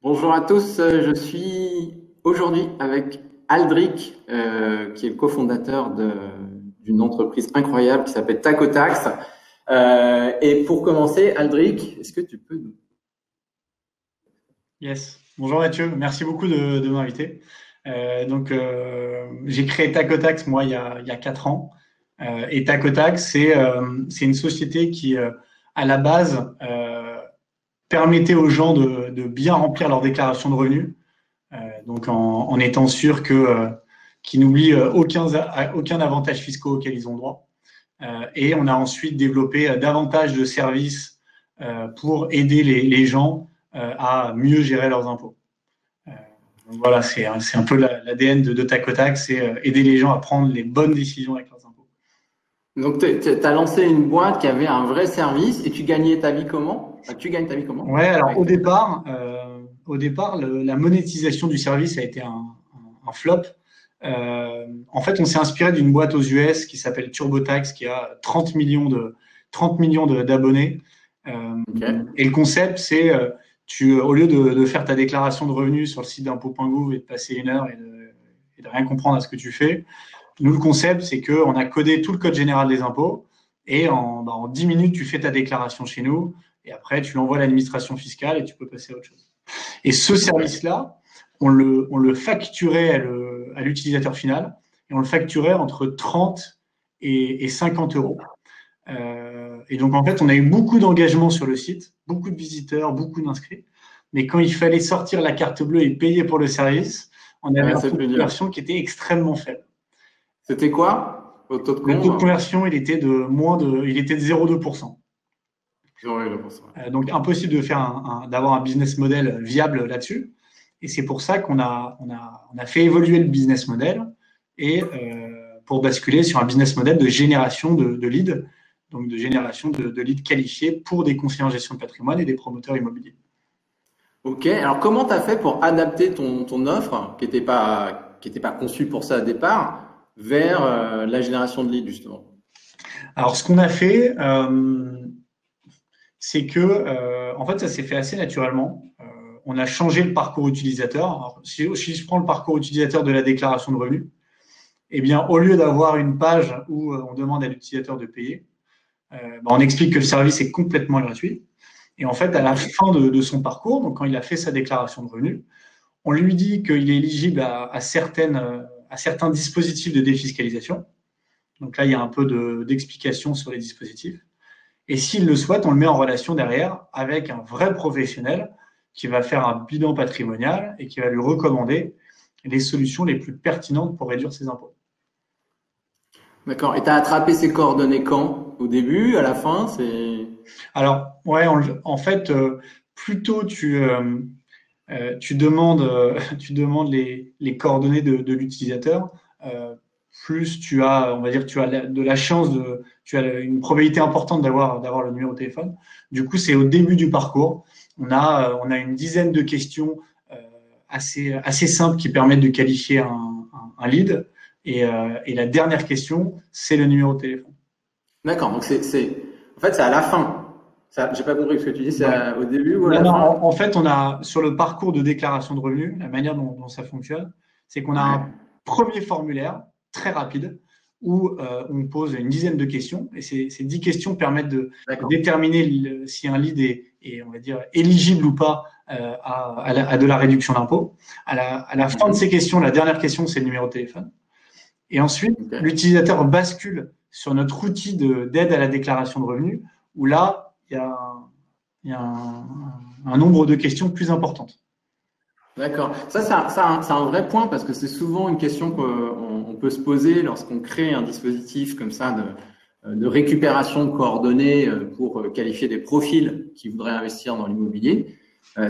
Bonjour à tous, je suis aujourd'hui avec Aldric, qui est le cofondateur d'une entreprise incroyable qui s'appelle Tacotax. Et pour commencer, Aldric, est-ce que tu peux nous... Yes. Bonjour Mathieu, merci beaucoup de m'inviter. J'ai créé Tacotax, moi, il y a 4 ans. Et Tacotax, c'est une société qui, à la base, permettait aux gens de bien remplir leur déclaration de revenus, en étant sûr qu'ils n'oublient aucun avantage fiscaux auquel ils ont droit. Et on a ensuite développé davantage de services pour aider les gens à mieux gérer leurs impôts. Voilà, c'est un peu l'ADN de Tacotac, c'est aider les gens à prendre les bonnes décisions avec leurs impôts. Donc, tu as lancé une boîte qui avait un vrai service et tu gagnais ta vie comment? Tu gagnes ta vie comment? Ouais, alors Avec au départ, la monétisation du service a été un flop. En fait, on s'est inspiré d'une boîte aux US qui s'appelle TurboTax, qui a 30 millions d'abonnés. Ok. Et le concept, c'est au lieu de faire ta déclaration de revenus sur le site d'impôt.gouv et de passer une heure et de rien comprendre à ce que tu fais, nous, le concept, c'est qu'on a codé tout le code général des impôts et en 10 minutes, tu fais ta déclaration chez nous et après, tu l'envoies à l'administration fiscale et tu peux passer à autre chose. Et ce service-là, on le facturait à l'utilisateur final et on le facturait entre 30 et 50 euros. Et donc, en fait, on a eu beaucoup d'engagement sur le site, beaucoup de visiteurs, beaucoup d'inscrits. Mais quand il fallait sortir la carte bleue et payer pour le service, on avait Ouais, un c'est taux de plus dur. conversion qui était extrêmement faible. C'était quoi au taux de Le taux de conve? conversion, il était de 0,2%. 0,2%. Donc, impossible d'avoir un business model viable là-dessus. Et c'est pour ça qu'on a fait évoluer le business model et pour basculer sur un business model de génération de leads, donc de génération de leads qualifiés pour des conseillers en gestion de patrimoine et des promoteurs immobiliers. Ok, alors comment tu as fait pour adapter ton offre, qui était pas conçue pour ça au départ, vers la génération de leads, justement? Alors, ce qu'on a fait, c'est que, en fait, ça s'est fait assez naturellement. On a changé le parcours utilisateur. Alors, si je prends le parcours utilisateur de la déclaration de revenus, eh bien, au lieu d'avoir une page où on demande à l'utilisateur de payer, on explique que le service est complètement gratuit. Et en fait, à la Ok. fin de son parcours, donc quand il a fait sa déclaration de revenus, on lui dit qu'il est éligible à certains dispositifs de défiscalisation. Donc là, il y a un peu d'explication sur les dispositifs. Et s'il le souhaite, on le met en relation derrière avec un vrai professionnel qui va faire un bilan patrimonial et qui va lui recommander les solutions les plus pertinentes pour réduire ses impôts. D'accord. Et tu as attrapé ces coordonnées quand? Au début, à la fin, c'est... Alors, ouais, en fait, plutôt tu demandes, tu demandes les coordonnées de l'utilisateur, plus tu as, on va dire, tu as de la chance tu as une probabilité importante d'avoir le numéro de téléphone. Du coup, c'est au début du parcours. On a une dizaine de questions assez simples qui permettent de qualifier un lead. Et la dernière question, c'est le numéro de téléphone. D'accord. Donc en fait, c'est à la fin. Ça, j'ai pas compris ce que tu dis. C'est Ouais. au début ou à Non, la non, fin? en fait, on a sur le parcours de déclaration de revenus, la manière dont ça fonctionne, c'est qu'on a Ouais. un premier formulaire très rapide où on pose une dizaine de questions et ces 10 questions permettent de D'accord. déterminer si un lead est, on va dire, éligible ou pas à de la réduction d'impôt. À la fin de ces Mhm. questions, la dernière question, c'est le numéro de téléphone. Et ensuite, Ok. l'utilisateur bascule sur notre outil d'aide à la déclaration de revenus où là, il y a un nombre de questions plus importantes. D'accord. Ça, c'est un vrai point parce que c'est souvent une question qu'on peut se poser lorsqu'on crée un dispositif comme ça de récupération de coordonnées pour qualifier des profils qui voudraient investir dans l'immobilier.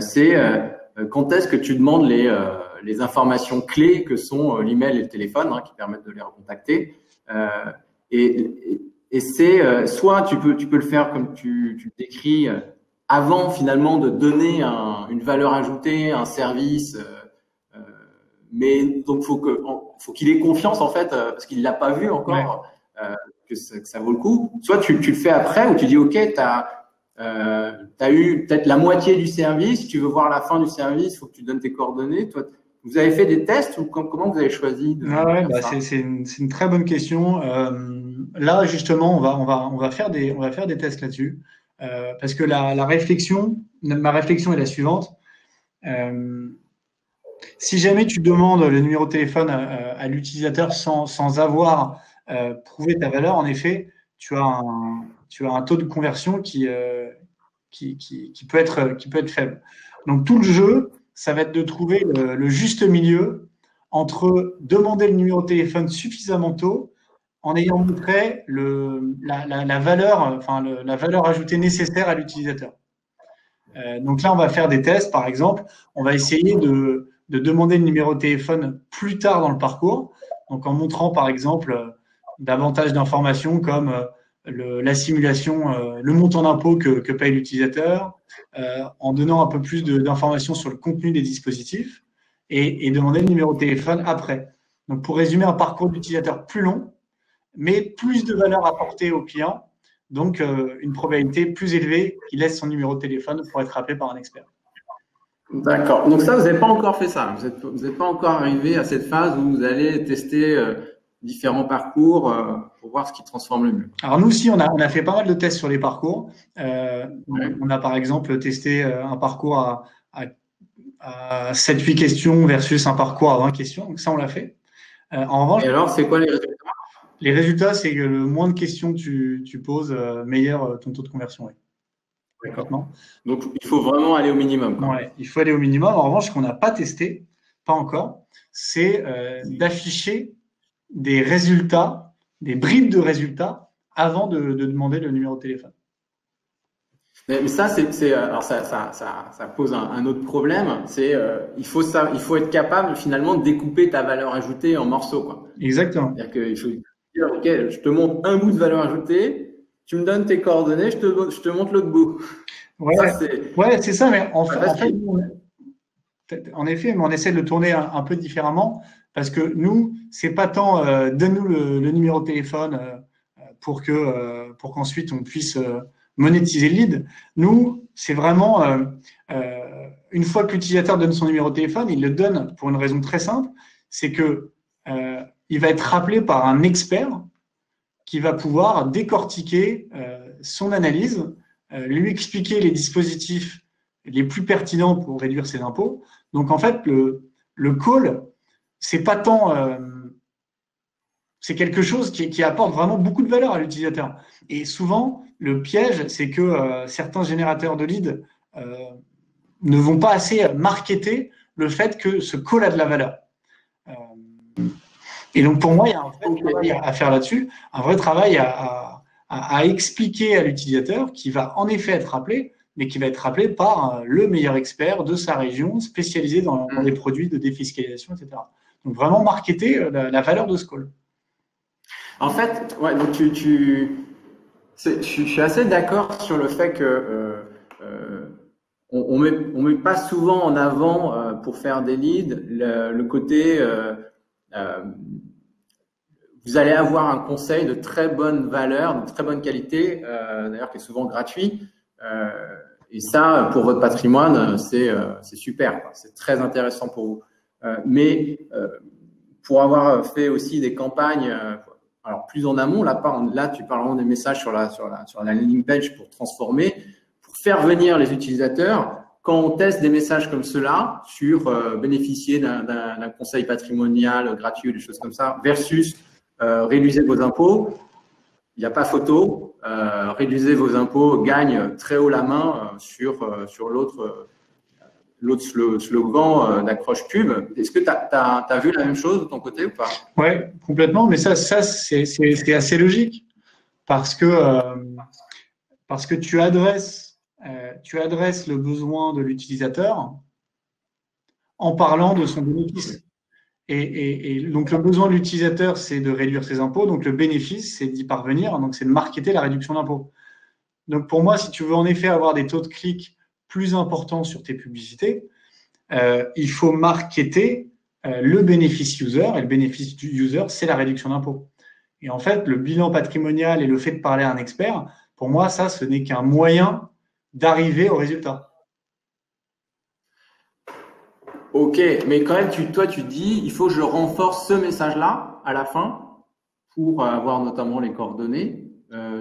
C'est quand est-ce que tu demandes les informations clés que sont l'email et le téléphone, hein, qui permettent de les recontacter. Euh, et c'est soit tu peux le faire comme tu le décris avant finalement de donner une valeur ajoutée, un service. Euh, mais donc faut qu'il ait confiance en fait parce qu'il l'a pas vu Ouais. encore que ça vaut le coup. Soit tu le fais après ou tu dis ok, tu as eu peut-être la moitié du service, tu veux voir la fin du service, il faut que tu donnes tes coordonnées. Toi, vous avez fait des tests ou comment vous avez choisi de faire ça? C'est une très bonne question. Là, justement, on va faire des tests là-dessus. Parce que ma réflexion est la suivante. Si jamais tu demandes le numéro de téléphone à l'utilisateur sans avoir prouvé ta valeur, en effet, tu as un taux de conversion qui peut être faible. Donc, tout le jeu, ça va être de trouver le juste milieu entre demander le numéro de téléphone suffisamment tôt en ayant montré la valeur ajoutée nécessaire à l'utilisateur. Donc là, on va faire des tests, par exemple. On va essayer de demander le numéro de téléphone plus tard dans le parcours, donc en montrant, par exemple, davantage d'informations comme la simulation, le montant d'impôt que paye l'utilisateur, en donnant un peu plus d'informations sur le contenu des dispositifs et demander le numéro de téléphone après. Donc, pour résumer, un parcours d'utilisateur plus long, mais plus de valeur apportée au client, donc une probabilité plus élevée qu'il laisse son numéro de téléphone pour être appelé par un expert. D'accord. Donc ça, vous n'avez pas encore fait ça. Vous n'êtes pas encore arrivé à cette phase où vous allez tester différents parcours pour voir ce qui transforme le mieux. Alors nous aussi, on a fait pas mal de tests sur les parcours. On a par exemple testé un parcours à 7-8 questions versus un parcours à 20 questions. Donc ça, on l'a fait. En revanche, et alors, c'est quoi les résultats? Les résultats, c'est que le moins de questions tu poses, meilleur ton taux de conversion est. D'accord. Donc, il faut vraiment aller au minimum. Ouais, il faut aller au minimum. En revanche, ce qu'on n'a pas testé, pas encore, c'est d'afficher des résultats, des bribes de résultats avant de demander le numéro de téléphone. Mais ça, alors ça pose un autre problème. C'est il faut être capable finalement de découper ta valeur ajoutée en morceaux, quoi. Exactement. C'est-à-dire qu'il faut dire, ok, je te montre un bout de valeur ajoutée, tu me donnes tes coordonnées, je te montre l'autre bout. Ouais, c'est ça, mais en effet, mais on essaie de le tourner un peu différemment parce que nous, c'est pas tant donne-nous le numéro de téléphone pour qu'ensuite on puisse monétiser le lead. Nous, c'est vraiment une fois que l'utilisateur donne son numéro de téléphone, il le donne pour une raison très simple, c'est que il va être rappelé par un expert qui va pouvoir décortiquer son analyse, lui expliquer les dispositifs les plus pertinents pour réduire ses impôts. Donc en fait, le call, c'est pas tant, c'est quelque chose qui apporte vraiment beaucoup de valeur à l'utilisateur. Et souvent, le piège, c'est que certains générateurs de leads ne vont pas assez marketer le fait que ce call a de la valeur. Et donc pour moi, il y a un vrai travail à faire là-dessus, un vrai travail à expliquer à l'utilisateur qui va en effet être appelé, mais qui va être appelé par le meilleur expert de sa région, spécialisé dans les produits de défiscalisation, etc. Donc vraiment marketer la valeur de ce call. En fait, ouais, donc je suis assez d'accord sur le fait que on met pas souvent en avant pour faire des leads le côté vous allez avoir un conseil de très bonne valeur, de très bonne qualité, d'ailleurs qui est souvent gratuit. Et ça, pour votre patrimoine, c'est super, quoi. C'est très intéressant pour vous. Mais pour avoir fait aussi des campagnes, alors plus en amont, là tu parles vraiment des messages sur la landing page pour transformer, pour faire venir les utilisateurs. Quand on teste des messages comme cela sur bénéficier d'un conseil patrimonial gratuit ou des choses comme ça, versus réduisez vos impôts, il n'y a pas photo. Réduisez vos impôts gagne très haut la main sur l'autre slogan d'accroche pub. Est-ce que tu as vu la même chose de ton côté ou pas? Oui, complètement. Mais ça c'est assez logique parce que tu adresses le besoin de l'utilisateur en parlant de son bénéfice. Et donc, le besoin de l'utilisateur, c'est de réduire ses impôts. Donc, le bénéfice, c'est d'y parvenir. Donc, c'est de marketer la réduction d'impôts. Donc, pour moi, si tu veux en effet avoir des taux de clics plus importants sur tes publicités, il faut marketer le bénéfice user. Et le bénéfice du user, c'est la réduction d'impôts. Et en fait, le bilan patrimonial et le fait de parler à un expert, pour moi, ça, ce n'est qu'un moyen d'arriver au résultat. Ok, mais quand même, toi, tu dis, il faut que je renforce ce message-là à la fin pour avoir notamment les coordonnées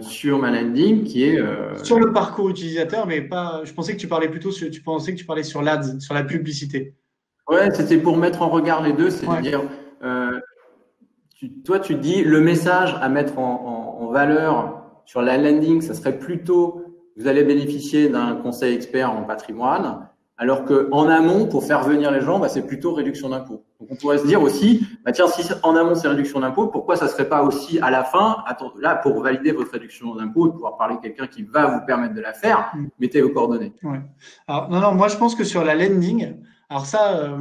sur ma landing qui est… Sur le parcours utilisateur, mais pas. Je pensais que tu parlais plutôt tu pensais que tu parlais sur l'ADS, sur la publicité. Ouais, c'était pour mettre en regard les deux, Ouais. c'est-à-dire, toi, tu dis le message à mettre en valeur sur la landing, ça serait plutôt, vous allez bénéficier d'un conseil expert en patrimoine, alors qu'en amont, pour faire venir les gens, bah, c'est plutôt réduction d'impôts. Donc, on pourrait se dire aussi, bah, tiens, si en amont, c'est réduction d'impôts, pourquoi ça serait pas aussi à la fin, là, pour valider votre réduction d'impôts et pouvoir parler à quelqu'un qui va vous permettre de la faire, mettez vos coordonnées. Ouais. Alors, non, moi, je pense que sur la landing, alors ça,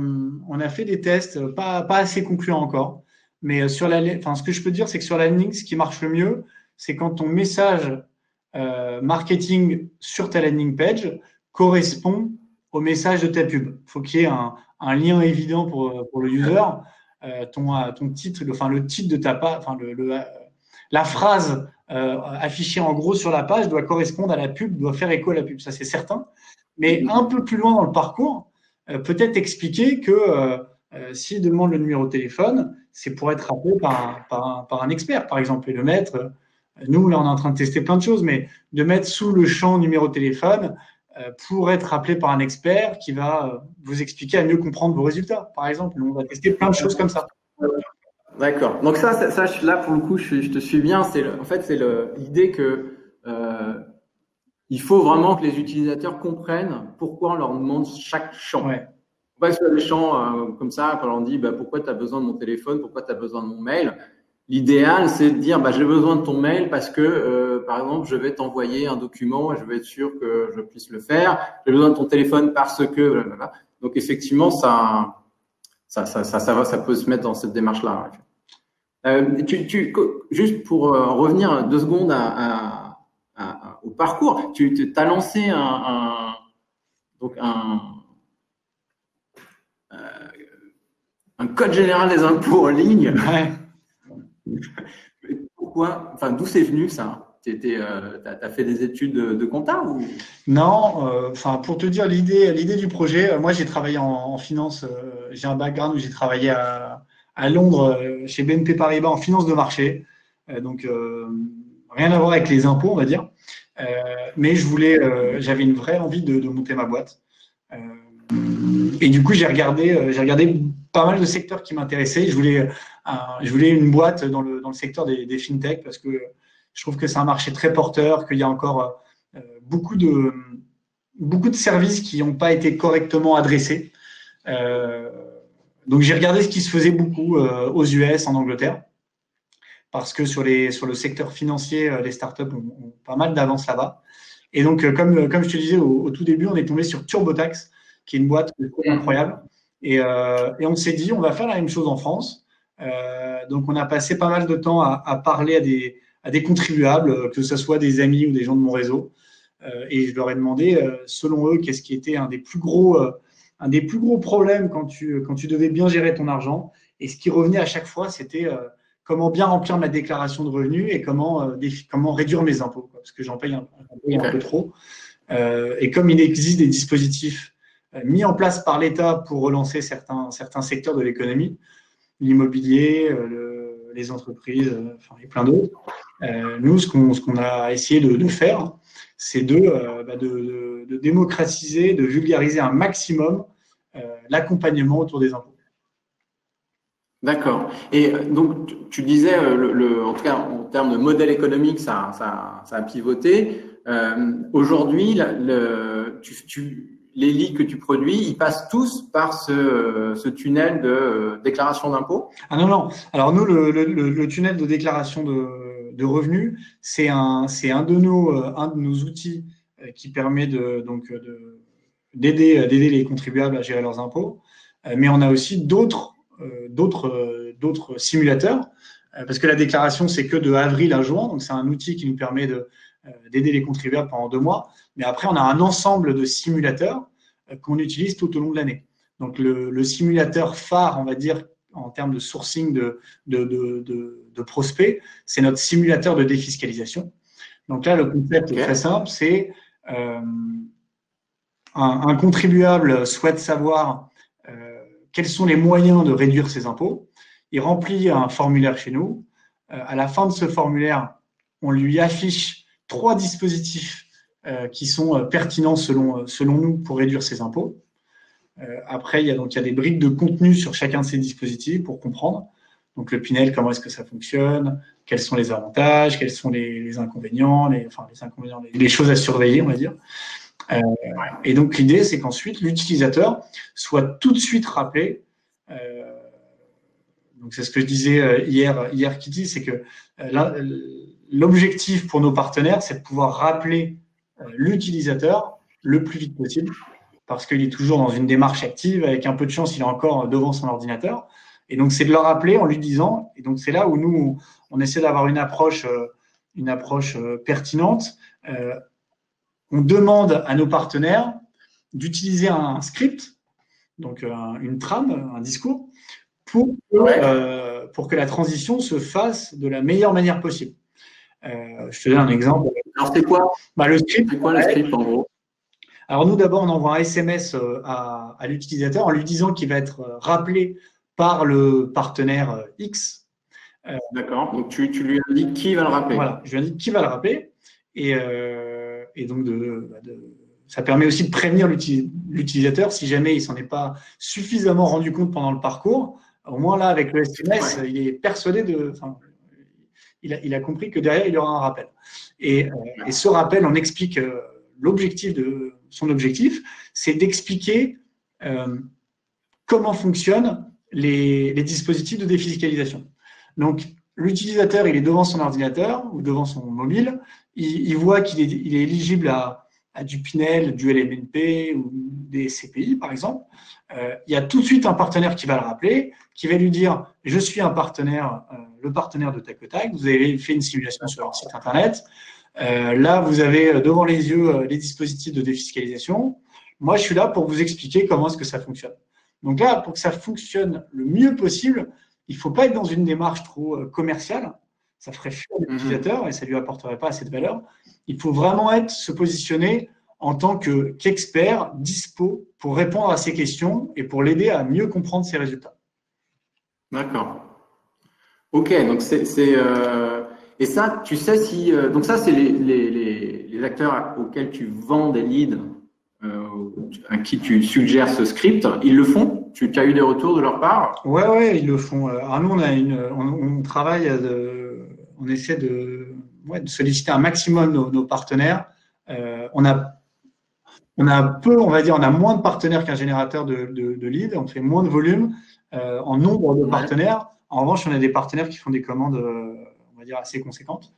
on a fait des tests pas assez concluants encore. Mais ce que je peux dire, c'est que sur la landing, ce qui marche le mieux, c'est quand ton message marketing sur ta landing page correspond au message de ta pub. Il faut qu'il y ait un lien évident pour le user. Ton titre, le titre de ta page, la phrase affichée en gros sur la page doit correspondre à la pub, doit faire écho à la pub, ça c'est certain. Mais un peu plus loin dans le parcours, peut-être expliquer que s'il demande le numéro de téléphone, c'est pour être rappelé par un expert, par exemple, et le mettre. Nous, là, on est en train de tester plein de choses, mais de mettre sous le champ numéro de téléphone pour être rappelé par un expert qui va vous expliquer à mieux comprendre vos résultats, par exemple. On va tester plein de choses comme ça. D'accord. Donc ça, là, pour le coup, je te suis bien. En fait, c'est l'idée que il faut vraiment que les utilisateurs comprennent pourquoi on leur demande chaque champ. Ouais. Pas que ce soit des champs comme ça, quand on dit bah, pourquoi tu as besoin de mon téléphone, pourquoi tu as besoin de mon mail. L'idéal, c'est de dire bah, j'ai besoin de ton mail parce que, par exemple, je vais t'envoyer un document et je vais être sûr que je puisse le faire. J'ai besoin de ton téléphone parce que… Blablabla. Donc, effectivement, ça peut se mettre dans cette démarche-là. Juste pour revenir 2 secondes au parcours, tu as lancé un code général des impôts en ligne. Ouais. Pourquoi? Enfin, d'où c'est venu ça? T'as fait des études de compta ou… Non, pour te dire l'idée du projet, moi j'ai travaillé en finance, j'ai un background où j'ai travaillé à Londres chez BNP Paribas en finance de marché, donc rien à voir avec les impôts on va dire, mais j'avais une vraie envie de monter ma boîte, et du coup j'ai regardé pas mal de secteurs qui m'intéressaient. Je voulais une boîte dans le secteur des fintech parce que je trouve que c'est un marché très porteur, qu'il y a encore beaucoup de services qui n'ont pas été correctement adressés. Donc, j'ai regardé ce qui se faisait beaucoup aux US, en Angleterre, parce que sur le secteur financier, les startups ont pas mal d'avance là-bas. Et donc, comme je te disais au tout début, on est tombé sur TurboTax, qui est une boîte incroyable. Et on s'est dit, on va faire la même chose en France. Donc, on a passé pas mal de temps à parler à des contribuables, que ce soit des amis ou des gens de mon réseau. Et je leur ai demandé, selon eux, qu'est-ce qui était un des plus gros problèmes quand tu devais bien gérer ton argent. Et ce qui revenait à chaque fois, c'était comment bien remplir ma déclaration de revenus et comment réduire mes impôts, parce que j'en paye un peu trop. Et comme il existe des dispositifs mis en place par l'État pour relancer certains secteurs de l'économie, l'immobilier, les entreprises, et plein d'autres. Nous, ce qu'on a essayé de faire, c'est de démocratiser, de vulgariser un maximum l'accompagnement autour des impôts. D'accord. Et donc, tu disais, en tout cas, en termes de modèle économique, ça a pivoté. Aujourd'hui, les leads que tu produis, ils passent tous par ce tunnel de déclaration d'impôt? Ah non. Alors nous, le tunnel de déclaration de revenus, c'est un de nos outils qui permet d'aider les contribuables à gérer leurs impôts. Mais on a aussi d'autres simulateurs, parce que la déclaration, c'est que de avril à juin, donc c'est un outil qui nous permet d'aider les contribuables pendant 2 mois. Mais après, on a un ensemble de simulateurs qu'on utilise tout au long de l'année. Donc, le simulateur phare, on va dire, en termes de sourcing de prospects, c'est notre simulateur de défiscalisation. Donc là, le concept est très simple, c'est un contribuable souhaite savoir quels sont les moyens de réduire ses impôts. Il remplit un formulaire chez nous. À la fin de ce formulaire, on lui affiche 3 dispositifs qui sont pertinents selon nous pour réduire ses impôts. Après, il y a des briques de contenu sur chacun de ces dispositifs pour comprendre. Donc le Pinel, comment est-ce que ça fonctionne, quels sont les avantages, quels sont les inconvénients, les choses à surveiller, on va dire. Et donc l'idée, c'est qu'ensuite l'utilisateur soit tout de suite rappelé. Donc c'est ce que je disais hier Kitty, c'est que l'objectif pour nos partenaires, c'est de pouvoir rappeler l'utilisateur le plus vite possible, parce qu'il est toujours dans une démarche active, avec un peu de chance, il est encore devant son ordinateur. Et donc c'est de le rappeler en lui disant, et donc c'est là où nous on essaie d'avoir une approche pertinente. On demande à nos partenaires d'utiliser un script, donc une trame, un discours, pour que la transition se fasse de la meilleure manière possible. Je te donne un exemple. Alors, c'est quoi le script? C'est quoi le script, en gros? Alors, nous, d'abord, on envoie un SMS à l'utilisateur en lui disant qu'il va être rappelé par le partenaire X. D'accord. Donc, tu lui indiques qui va le rappeler. Voilà, je lui indique qui va le rappeler. Et donc, ça permet aussi de prévenir l'utilisateur si jamais il s'en est pas suffisamment rendu compte pendant le parcours. Au moins, là, avec le SMS, il est persuadé il a compris que derrière, il y aura un rappel. Et ce rappel, on explique son objectif, c'est d'expliquer comment fonctionnent les dispositifs de défiscalisation. Donc, l'utilisateur, il est devant son ordinateur ou devant son mobile, il voit qu'il est éligible à du Pinel, du LMNP ou des CPI, par exemple. Il y a tout de suite un partenaire qui va le rappeler, qui va lui dire « Je suis un partenaire, le partenaire de Tac au Tac, vous avez fait une simulation sur leur site internet. Là, vous avez devant les yeux les dispositifs de défiscalisation. Moi, je suis là pour vous expliquer comment est-ce que ça fonctionne. » Donc là, pour que ça fonctionne le mieux possible, il ne faut pas être dans une démarche trop commerciale. Ça ferait fuir l'utilisateur et ça ne lui apporterait pas assez de valeur. Il faut vraiment se positionner en tant qu'expert dispo pour répondre à ses questions et pour l'aider à mieux comprendre ses résultats. D'accord. Ok, donc et ça, tu sais si donc ça c'est les acteurs auxquels tu vends des leads, à qui tu suggères ce script, ils le font? Tu as eu des retours de leur part? Ouais, ils le font. Alors nous, on travaille, on essaie de solliciter un maximum nos partenaires. On a peu, on va dire, on a moins de partenaires qu'un générateur de leads. On fait moins de volume en nombre de partenaires. En revanche, on a des partenaires qui font des commandes, on va dire, assez conséquentes.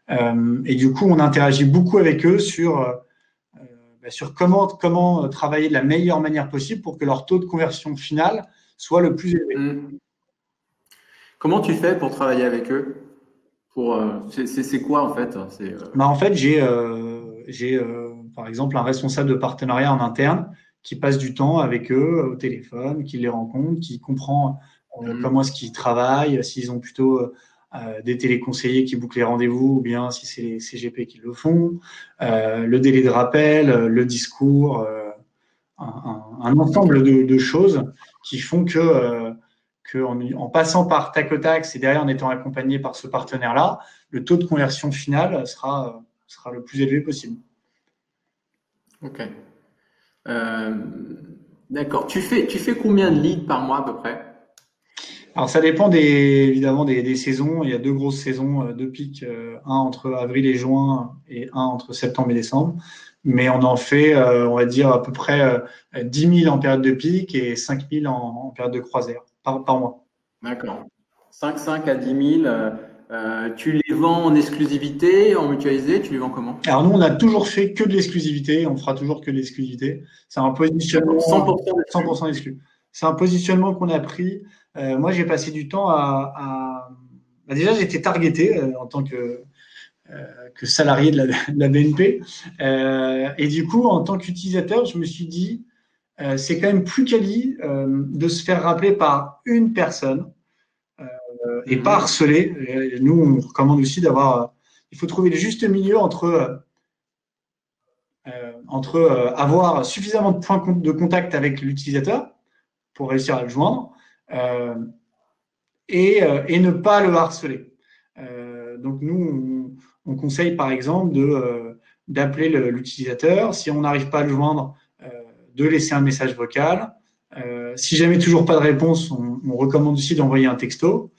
Et du coup, on interagit beaucoup avec eux sur comment travailler de la meilleure manière possible pour que leur taux de conversion finale soit le plus élevé. Comment tu fais pour travailler avec eux? C'est quoi en fait? En fait, j'ai par exemple un responsable de partenariat en interne qui passe du temps avec eux au téléphone, qui les rencontre, qui comprend comment est-ce qu'ils travaillent, s'ils ont plutôt des téléconseillers qui bouclent les rendez-vous ou bien si c'est les CGP qui le font, le délai de rappel, le discours, un ensemble de choses qui font que en passant par Tac au Tac et derrière en étant accompagné par ce partenaire-là, le taux de conversion final sera le plus élevé possible. Ok. D'accord. Tu fais combien de leads par mois à peu près? Alors ça dépend évidemment des saisons. Il y a 2 grosses saisons, 2 pics, un entre avril et juin et un entre septembre et décembre. Mais on en fait, on va dire à peu près 10 000 en période de pic et 5 000 en période de croisière par mois. D'accord. 5 à 10 000. Tu les vends en exclusivité, en mutualisé, tu les vends comment? Alors nous, on a toujours fait que de l'exclusivité, on fera toujours que de l'exclusivité. C'est un positionnement 100% exclu. C'est un positionnement qu'on a pris. Moi, j'ai passé du temps déjà, j'étais targeté en tant que salarié de la BNP. Et du coup, en tant qu'utilisateur, je me suis dit, c'est quand même plus quali de se faire rappeler par une personne et pas harceler. Nous, on recommande aussi il faut trouver le juste milieu entre avoir suffisamment de points de contact avec l'utilisateur pour réussir à le joindre et ne pas le harceler. Donc nous, on conseille par exemple d'appeler l'utilisateur. Si on n'arrive pas à le joindre, de laisser un message vocal. Si jamais toujours pas de réponse, on recommande aussi d'envoyer un texto.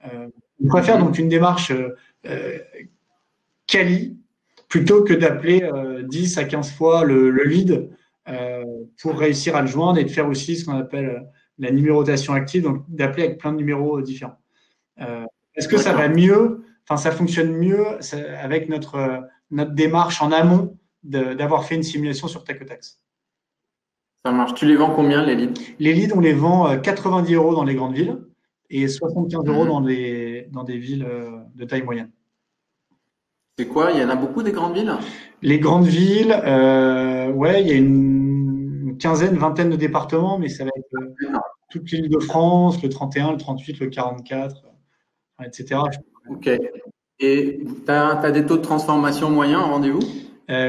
On préfère donc une démarche quali plutôt que d'appeler 10 à 15 fois le lead pour réussir à le joindre et de faire aussi ce qu'on appelle la numérotation active, donc d'appeler avec plein de numéros différents. Est-ce que ça va mieux, enfin ça fonctionne mieux avec notre démarche en amont d'avoir fait une simulation sur Tacotax. Ça marche. Tu les vends combien, les leads? Les leads, on les vend 90 € dans les grandes villes et 75 € dans des villes de taille moyenne. C'est quoi? Il y en a beaucoup des grandes villes? Les grandes villes, ouais, il y a une quinzaine, vingtaine de départements, mais ça va être toute l'Île-de-France, le 31, le 38, le 44, etc. Ok. Et tu as des taux de transformation moyens en rendez-vous?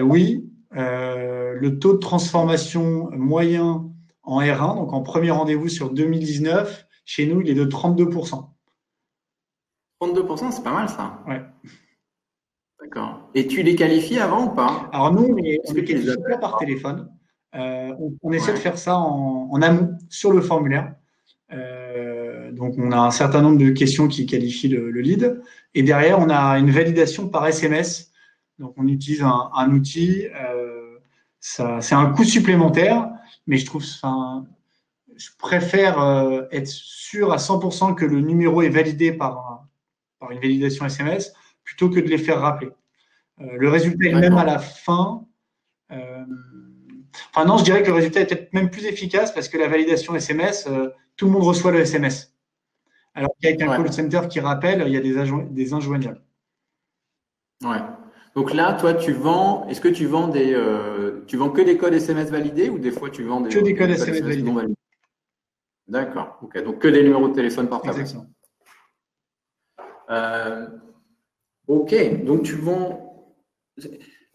Oui. Le taux de transformation moyen en R1, donc en premier rendez-vous sur 2019, chez nous, il est de 32%. 32%, c'est pas mal ça. Ouais. D'accord. Et tu les qualifies avant ou pas? Alors nous, on les qualifie pas par téléphone. On essaie de faire ça en amont sur le formulaire. Donc on a un certain nombre de questions qui qualifient le lead. Et derrière, on a une validation par SMS. Donc on utilise un outil. C'est un coût supplémentaire, mais je préfère être sûr à 100% que le numéro est validé par une validation SMS plutôt que de les faire rappeler. Le résultat est même à la fin. Enfin non, je dirais que le résultat est peut-être même plus efficace parce que la validation SMS, tout le monde reçoit le SMS. Alors qu'avec un call center qui rappelle, il y a des injoignables. Ouais. Donc là, toi, est-ce que tu vends tu vends que des codes SMS validés ou des fois tu vends que des codes SMS validés non validés? D'accord. Ok. Donc que des numéros de téléphone portable. Exactement. Ok. Donc tu vends.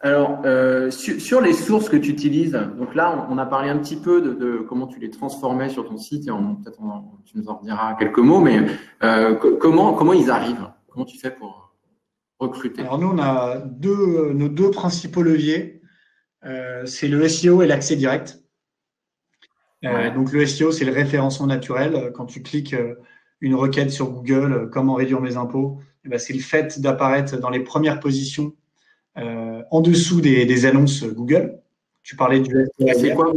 Alors sur les sources que tu utilises, donc là, on a parlé un petit peu de comment tu les transformais sur ton site et peut-être tu nous en rediras quelques mots, mais comment ils arrivent? Comment tu fais pour recruter? Alors nous, on a nos deux principaux leviers, c'est le SEO et l'accès direct. Donc le SEO, c'est le référencement naturel. Quand tu cliques une requête sur Google, comment réduire mes impôts, c'est le fait d'apparaître dans les premières positions en dessous des annonces Google. Tu parlais du SEO. C'est quoi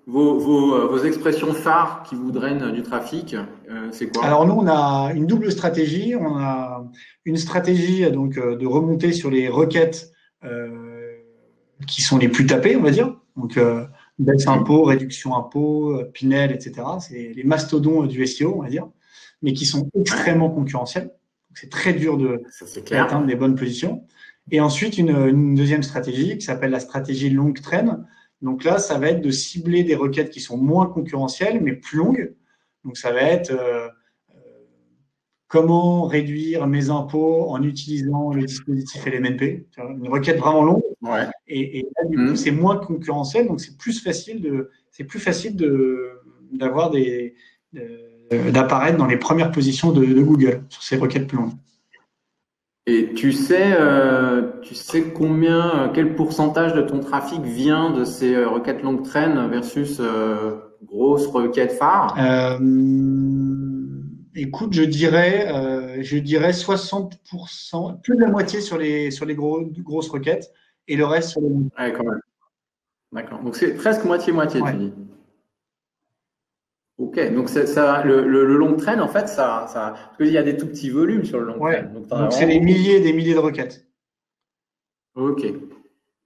vos expressions phares qui vous drainent du trafic? C'est quoi? Alors nous, on a une double stratégie. On a une stratégie donc de remonter sur les requêtes qui sont les plus tapées, on va dire. Donc baisse impôt, réduction impôt, Pinel, etc. C'est les mastodons du SEO, on va dire, mais qui sont extrêmement concurrentiels. C'est très dur d'atteindre des bonnes positions. Et ensuite, une deuxième stratégie qui s'appelle la stratégie long train. Donc là, ça va être de cibler des requêtes qui sont moins concurrentielles, mais plus longues. Donc ça va être comment réduire mes impôts en utilisant le dispositif LMNP. Une requête vraiment longue. Ouais. Et là, du coup, c'est moins concurrentiel, donc c'est plus facile d'apparaître dans les premières positions de Google sur ces requêtes plus longues. Et tu sais quel pourcentage de ton trafic vient de ces requêtes longue train versus grosses requêtes phares? Écoute, je dirais 60%, plus de la moitié sur les grosses requêtes et le reste sur les. Ouais, quand même. D'accord. Donc c'est presque moitié-moitié, tu dis. Ok, donc le long train, en fait, parce qu'il y a des tout petits volumes sur le long train. Donc c'est des milliers et des milliers de requêtes. Ok.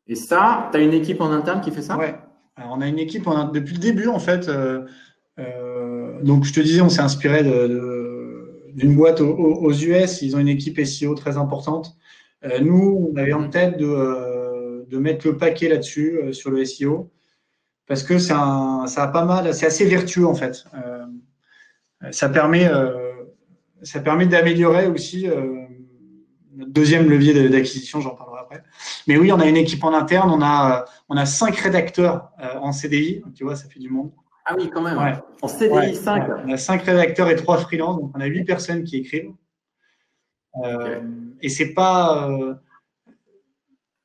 Et ça, tu as une équipe en interne qui fait ça? Ouais. Alors, on a une équipe depuis le début, en fait. Donc je te disais, on s'est inspiré d'une boîte aux US. Ils ont une équipe SEO très importante. Nous, on avait en tête de mettre le paquet là-dessus, sur le SEO. Parce que ça a pas mal, c'est assez vertueux en fait. Ça permet d'améliorer aussi notre deuxième levier d'acquisition, j'en parlerai après. après. Mais oui, on a une équipe en interne. On a 5 rédacteurs en CDI. Donc, tu vois, ça fait du monde. Ah oui, quand même. Ouais. En CDI, 5. Ouais. On a 5 rédacteurs et 3 freelances. Donc, on a 8 personnes qui écrivent. Okay. Et c'est pas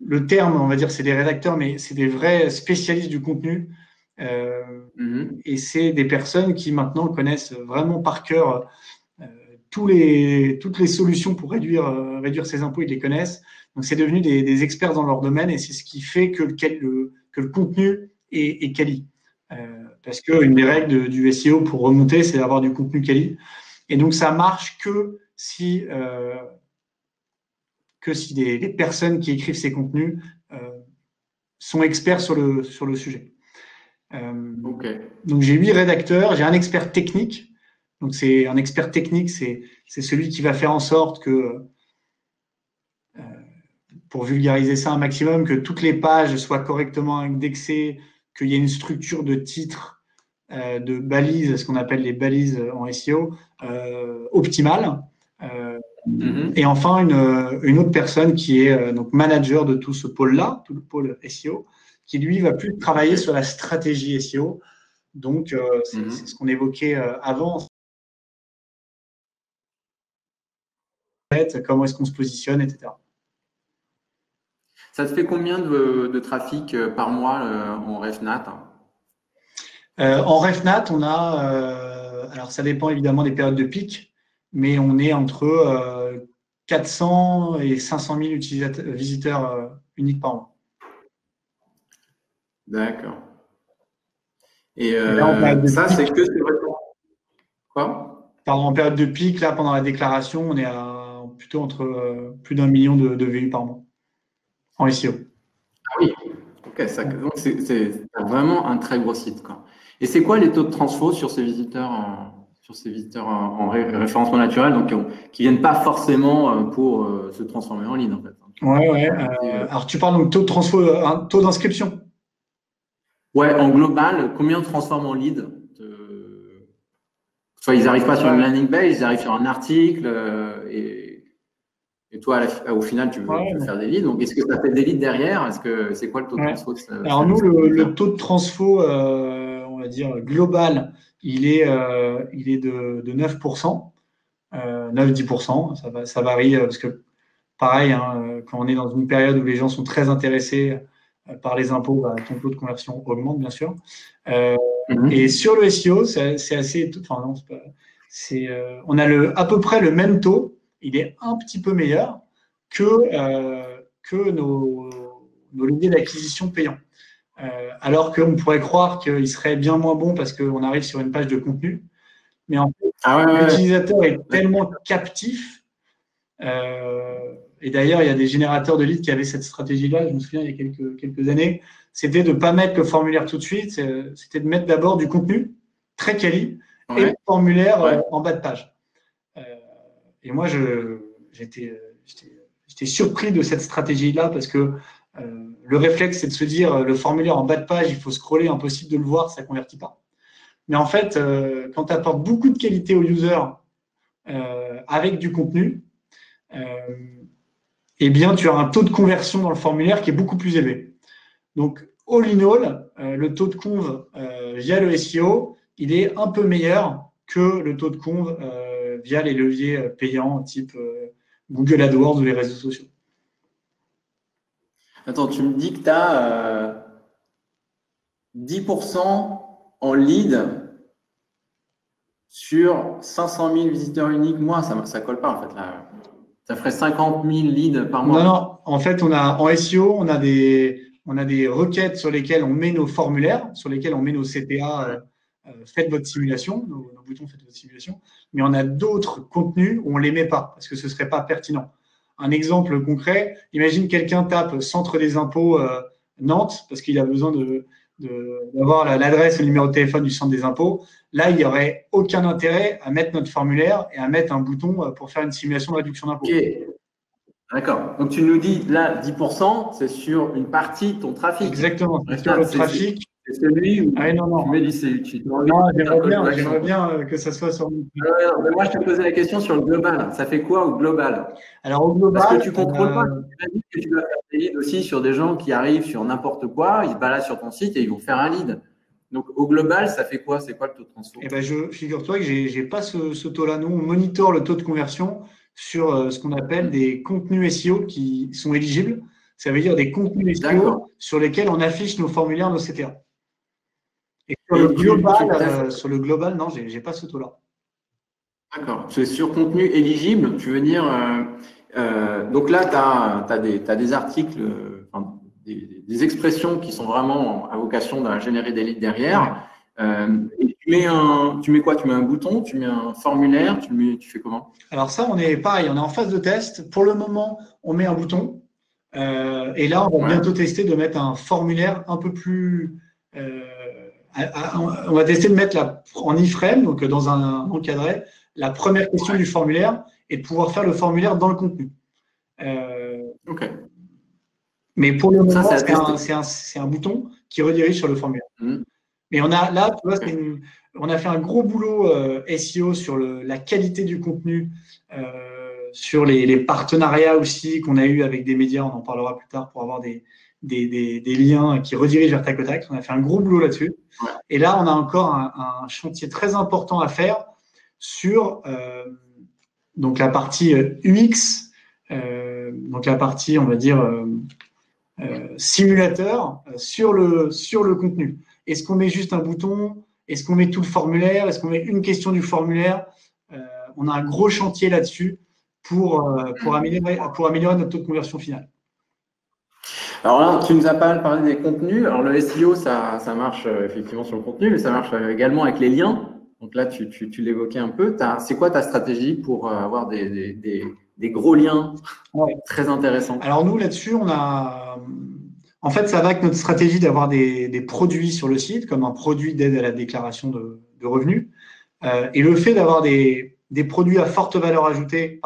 le terme, on va dire, c'est des rédacteurs, mais c'est des vrais spécialistes du contenu. Et c'est des personnes qui maintenant connaissent vraiment par cœur toutes les solutions pour réduire ses impôts, ils les connaissent. Donc, c'est devenu des experts dans leur domaine et c'est ce qui fait que le contenu est quali. Parce qu'une des règles du SEO pour remonter, c'est d'avoir du contenu quali. Et donc, ça marche que si les personnes qui écrivent ces contenus sont experts sur le sujet. Okay. Donc, j'ai 8 rédacteurs, j'ai un expert technique. Donc, c'est un expert technique, c'est celui qui va faire en sorte que, pour vulgariser ça un maximum, que toutes les pages soient correctement indexées, qu'il y ait une structure de titre, de balises, ce qu'on appelle les balises en SEO, optimale. Et enfin, une autre personne qui est donc manager de tout ce pôle-là, tout le pôle SEO, qui lui va plus travailler sur la stratégie SEO. Donc, c'est ce qu'on évoquait avant. Comment est-ce qu'on se positionne, etc. Ça te fait combien de trafic par mois en RefNat? En RefNat, on a, alors ça dépend évidemment des périodes de pic, mais on est entre 400 et 500 000 visiteurs uniques par mois. D'accord. Et ça, c'est que c'est vraiment… Quoi? Pardon, en période de pic, là, pendant la déclaration, on est plutôt entre plus d'1 million de VU par mois en SEO. Ah oui, ok, donc c'est vraiment un très gros site, quoi. Et c'est quoi les taux de transfo sur ces visiteurs en référencement naturel, donc qui viennent pas forcément pour se transformer en lead, en fait? Ouais. Alors, tu parles donc taux de transfo, taux d'inscription? Ouais, en global, combien on transforme en lead? Soit ils n'arrivent pas sur une landing page, ils arrivent sur un article, et toi, au final, tu veux faire des leads. Donc, est-ce que ça fait des leads derrière? C'est quoi le taux de transfo? Alors, nous, le taux de transfo, on va dire global, il est de 9%, 9-10%. Ça varie parce que, pareil, hein, quand on est dans une période où les gens sont très intéressés par les impôts, ton taux de conversion augmente, bien sûr. Et sur le SEO, c'est assez… Enfin, non, on a à peu près le même taux. Il est un petit peu meilleur que nos leviers d'acquisition payants. Alors qu'on pourrait croire qu'il serait bien moins bon parce qu'on arrive sur une page de contenu. Mais en fait, l'utilisateur est tellement captif. Et d'ailleurs, il y a des générateurs de leads qui avaient cette stratégie-là, je me souviens, il y a quelques années. C'était de ne pas mettre le formulaire tout de suite, c'était de mettre d'abord du contenu très quali et le formulaire en bas de page. Et moi, j'étais surpris de cette stratégie-là parce que le réflexe, c'est de se dire le formulaire en bas de page, il faut scroller, impossible de le voir, ça ne convertit pas. Mais en fait, quand tu apportes beaucoup de qualité au user avec du contenu, eh bien, tu as un taux de conversion dans le formulaire qui est beaucoup plus élevé. Donc, all in all, le taux de conv via le SEO, il est un peu meilleur que le taux de conv via les leviers payants type Google AdWords ou les réseaux sociaux. Attends, tu me dis que tu as 10% en lead sur 500 000 visiteurs uniques mois. Ça ne colle pas, en fait, là. Ça ferait 50 000 leads par mois. Non. En fait, en SEO, on a des requêtes sur lesquelles on met nos formulaires, sur lesquelles on met nos CTA, faites votre simulation, nos boutons faites votre simulation. Mais on a d'autres contenus où on ne les met pas parce que ce ne serait pas pertinent. Un exemple concret, imagine quelqu'un tape centre des impôts Nantes parce qu'il a besoin d'avoir l'adresse et le numéro de téléphone du centre des impôts. Là, il n'y aurait aucun intérêt à mettre notre formulaire et à mettre un bouton pour faire une simulation de réduction d'impôts. Okay. D'accord. Donc, tu nous dis, là, 10%, c'est sur une partie de ton trafic. Exactement. C'est sur le trafic C'est celui où non. tu mets du CU. Non, j'aimerais bien que ça soit sur mon. Mais moi, je te posais la question sur le global. Ça fait quoi au global? Alors, au global. Parce que tu ne contrôles pas. Tu que tu vas faire des leads aussi sur des gens qui arrivent sur n'importe quoi, ils se baladent sur ton site et ils vont faire un lead. Donc, au global, ça fait quoi? C'est quoi le taux de transfert? Eh ben, figure-toi que je n'ai pas ce taux-là. Nous, on monitore le taux de conversion sur ce qu'on appelle des contenus SEO qui sont éligibles. Ça veut dire des contenus SEO sur lesquels on affiche nos formulaires, nos CTA. Et sur le global, non, je n'ai pas ce taux-là. D'accord. C'est sur contenu éligible, tu veux dire. Donc là, tu as des articles, des expressions qui sont vraiment à vocation de générer des leads derrière. Et tu mets quoi? Tu mets un bouton, tu mets un formulaire, tu fais comment? Alors ça, on est pareil, on est en phase de test. Pour le moment, on met un bouton. Et là, on va bientôt tester de mettre un formulaire un peu plus… on va tester de mettre en iframe, donc dans un encadré, la première question du formulaire et de pouvoir faire le formulaire dans le contenu. OK. Mais pour le moment, c'est un bouton qui redirige sur le formulaire. Mais on a là, tu vois, on a fait un gros boulot SEO sur la qualité du contenu, sur les partenariats aussi qu'on a eu avec des médias, on en parlera plus tard, pour avoir des liens qui redirigent vers Tac au Tac. On a fait un gros boulot là-dessus. Et là, on a encore un chantier très important à faire sur donc la partie UX, donc la partie, on va dire, simulateur sur le contenu. Est-ce qu'on met juste un bouton? Est-ce qu'on met tout le formulaire? Est-ce qu'on met une question du formulaire? On a un gros chantier là-dessus pour améliorer notre taux de conversion finale. Alors là, tu nous as parlé des contenus. Alors le SEO, ça marche effectivement sur le contenu, mais ça marche également avec les liens. Donc là, tu l'évoquais un peu. C'est quoi ta stratégie pour avoir des gros liens très intéressants? Alors nous, là-dessus, en fait, ça va avec notre stratégie d'avoir des produits sur le site, comme un produit d'aide à la déclaration de revenus. Et le fait d'avoir des produits à forte valeur ajoutée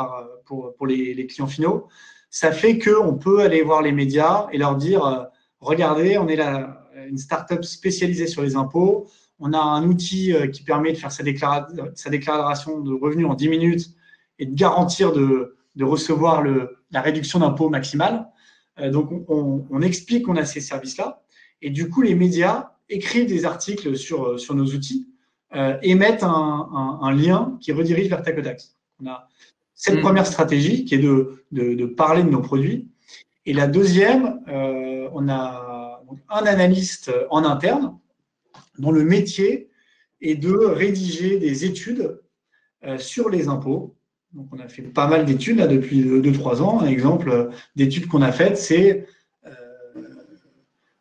pour les clients finaux, ça fait qu'on peut aller voir les médias et leur dire regardez, on est une start-up spécialisée sur les impôts. On a un outil qui permet de faire sa déclaration de revenus en 10 minutes et de garantir de recevoir la réduction d'impôt maximale. Donc, on explique qu'on a ces services-là. Et du coup, les médias écrivent des articles sur nos outils et mettent un lien qui redirige vers Tac au Tac. On a cette première stratégie qui est de parler de nos produits. Et la deuxième, on a un analyste en interne dont le métier est de rédiger des études sur les impôts. Donc, on a fait pas mal d'études depuis 2-3 ans. Un exemple d'études qu'on a faites, c'est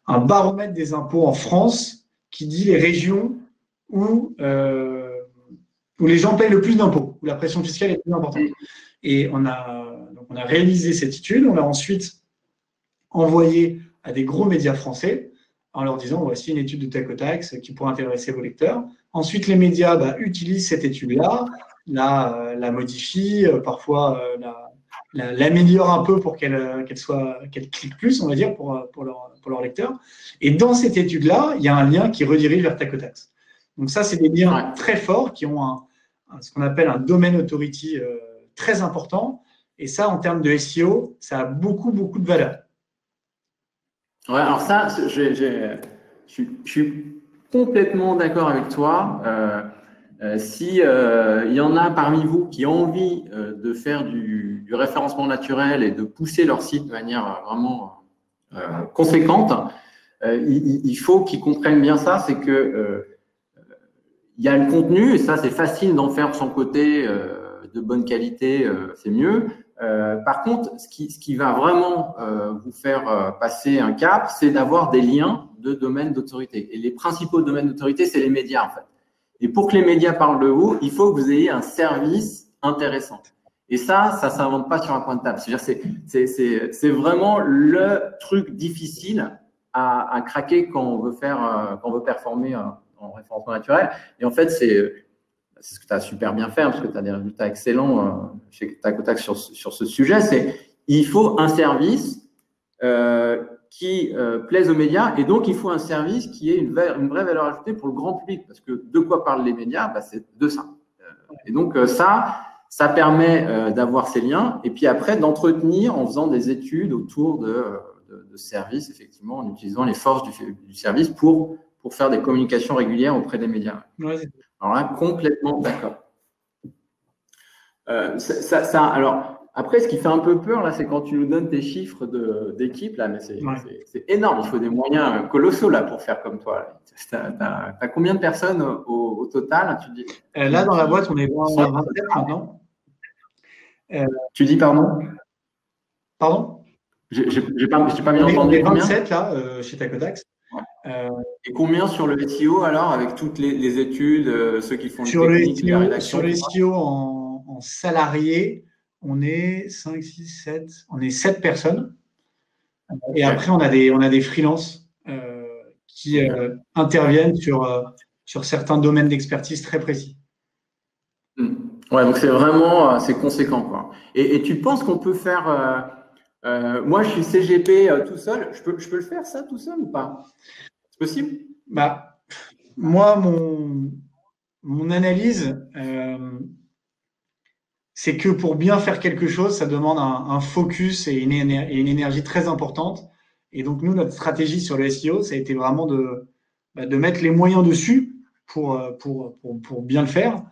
un baromètre des impôts en France qui dit les régions où les gens payent le plus d'impôts, où la pression fiscale est plus importante. Et on a réalisé cette étude. On l'a ensuite envoyée à des gros médias français en leur disant voici une étude de Tac au Tac qui pourrait intéresser vos lecteurs. Ensuite, les médias utilisent cette étude-là, la modifient, parfois l'améliorent un peu pour qu'elle clique plus, on va dire, pour leurs lecteurs. Et dans cette étude-là, il y a un lien qui redirige vers Tac au Tac. Donc ça, c'est des liens très forts qui ont ce qu'on appelle un domain authority très important. Et ça, en termes de SEO, ça a beaucoup, beaucoup de valeur. Ouais, alors ça, je suis complètement d'accord avec toi. Si il y en a parmi vous qui ont envie de faire du référencement naturel et de pousser leur site de manière vraiment conséquente, il faut qu'ils comprennent bien ça, c'est que il y a le contenu, et ça c'est facile d'en faire de son côté de bonne qualité, c'est mieux. Par contre, ce qui va vraiment vous faire passer un cap, c'est d'avoir des liens de domaines d'autorité. Et les principaux domaines d'autorité, c'est les médias en fait. Et pour que les médias parlent de vous, il faut que vous ayez un service intéressant. Et ça s'invente pas sur un coin de table. C'est-à-dire, c'est vraiment le truc difficile à craquer quand on veut performer en référencement naturel. Et en fait, c'est ce que tu as super bien fait, parce que tu as des résultats excellents chez Tac au Tac sur ce sujet. Il faut un service qui plaisent aux médias. Et donc, il faut un service qui ait une vraie valeur ajoutée pour le grand public. Parce que de quoi parlent les médias? C'est de ça. Et donc, ça permet d'avoir ces liens. Et puis après, d'entretenir en faisant des études autour de services, effectivement, en utilisant les forces du service pour faire des communications régulières auprès des médias. Ouais. Alors là, complètement d'accord. Alors, après, ce qui fait un peu peur, là, c'est quand tu nous donnes tes chiffres d'équipe, là, mais c'est énorme. Il faut des moyens colossaux, là, pour faire comme toi. Tu as combien de personnes au total? Tu dis, là, dans la boîte, on est 27 maintenant. Tu dis, pardon? Pardon? J'ai pas bien entendu. On est 27, là, chez Tacodax. Et combien sur le SEO, alors, avec toutes les études, ceux qui font le technique, la rédaction? Sur le SEO en salarié, on est 5, 6, 7, on est 7 personnes. Et après, on a des freelances qui interviennent sur certains domaines d'expertise très précis. Ouais, donc c'est conséquent, quoi. Et tu penses qu'on peut faire moi, je suis CGP tout seul. Je peux le faire, ça, tout seul ou pas? C'est possible? Moi, mon analyse, c'est que pour bien faire quelque chose, ça demande un focus et une énergie très importante. Et donc, nous, notre stratégie sur le SEO, ça a été vraiment de mettre les moyens dessus pour bien le faire.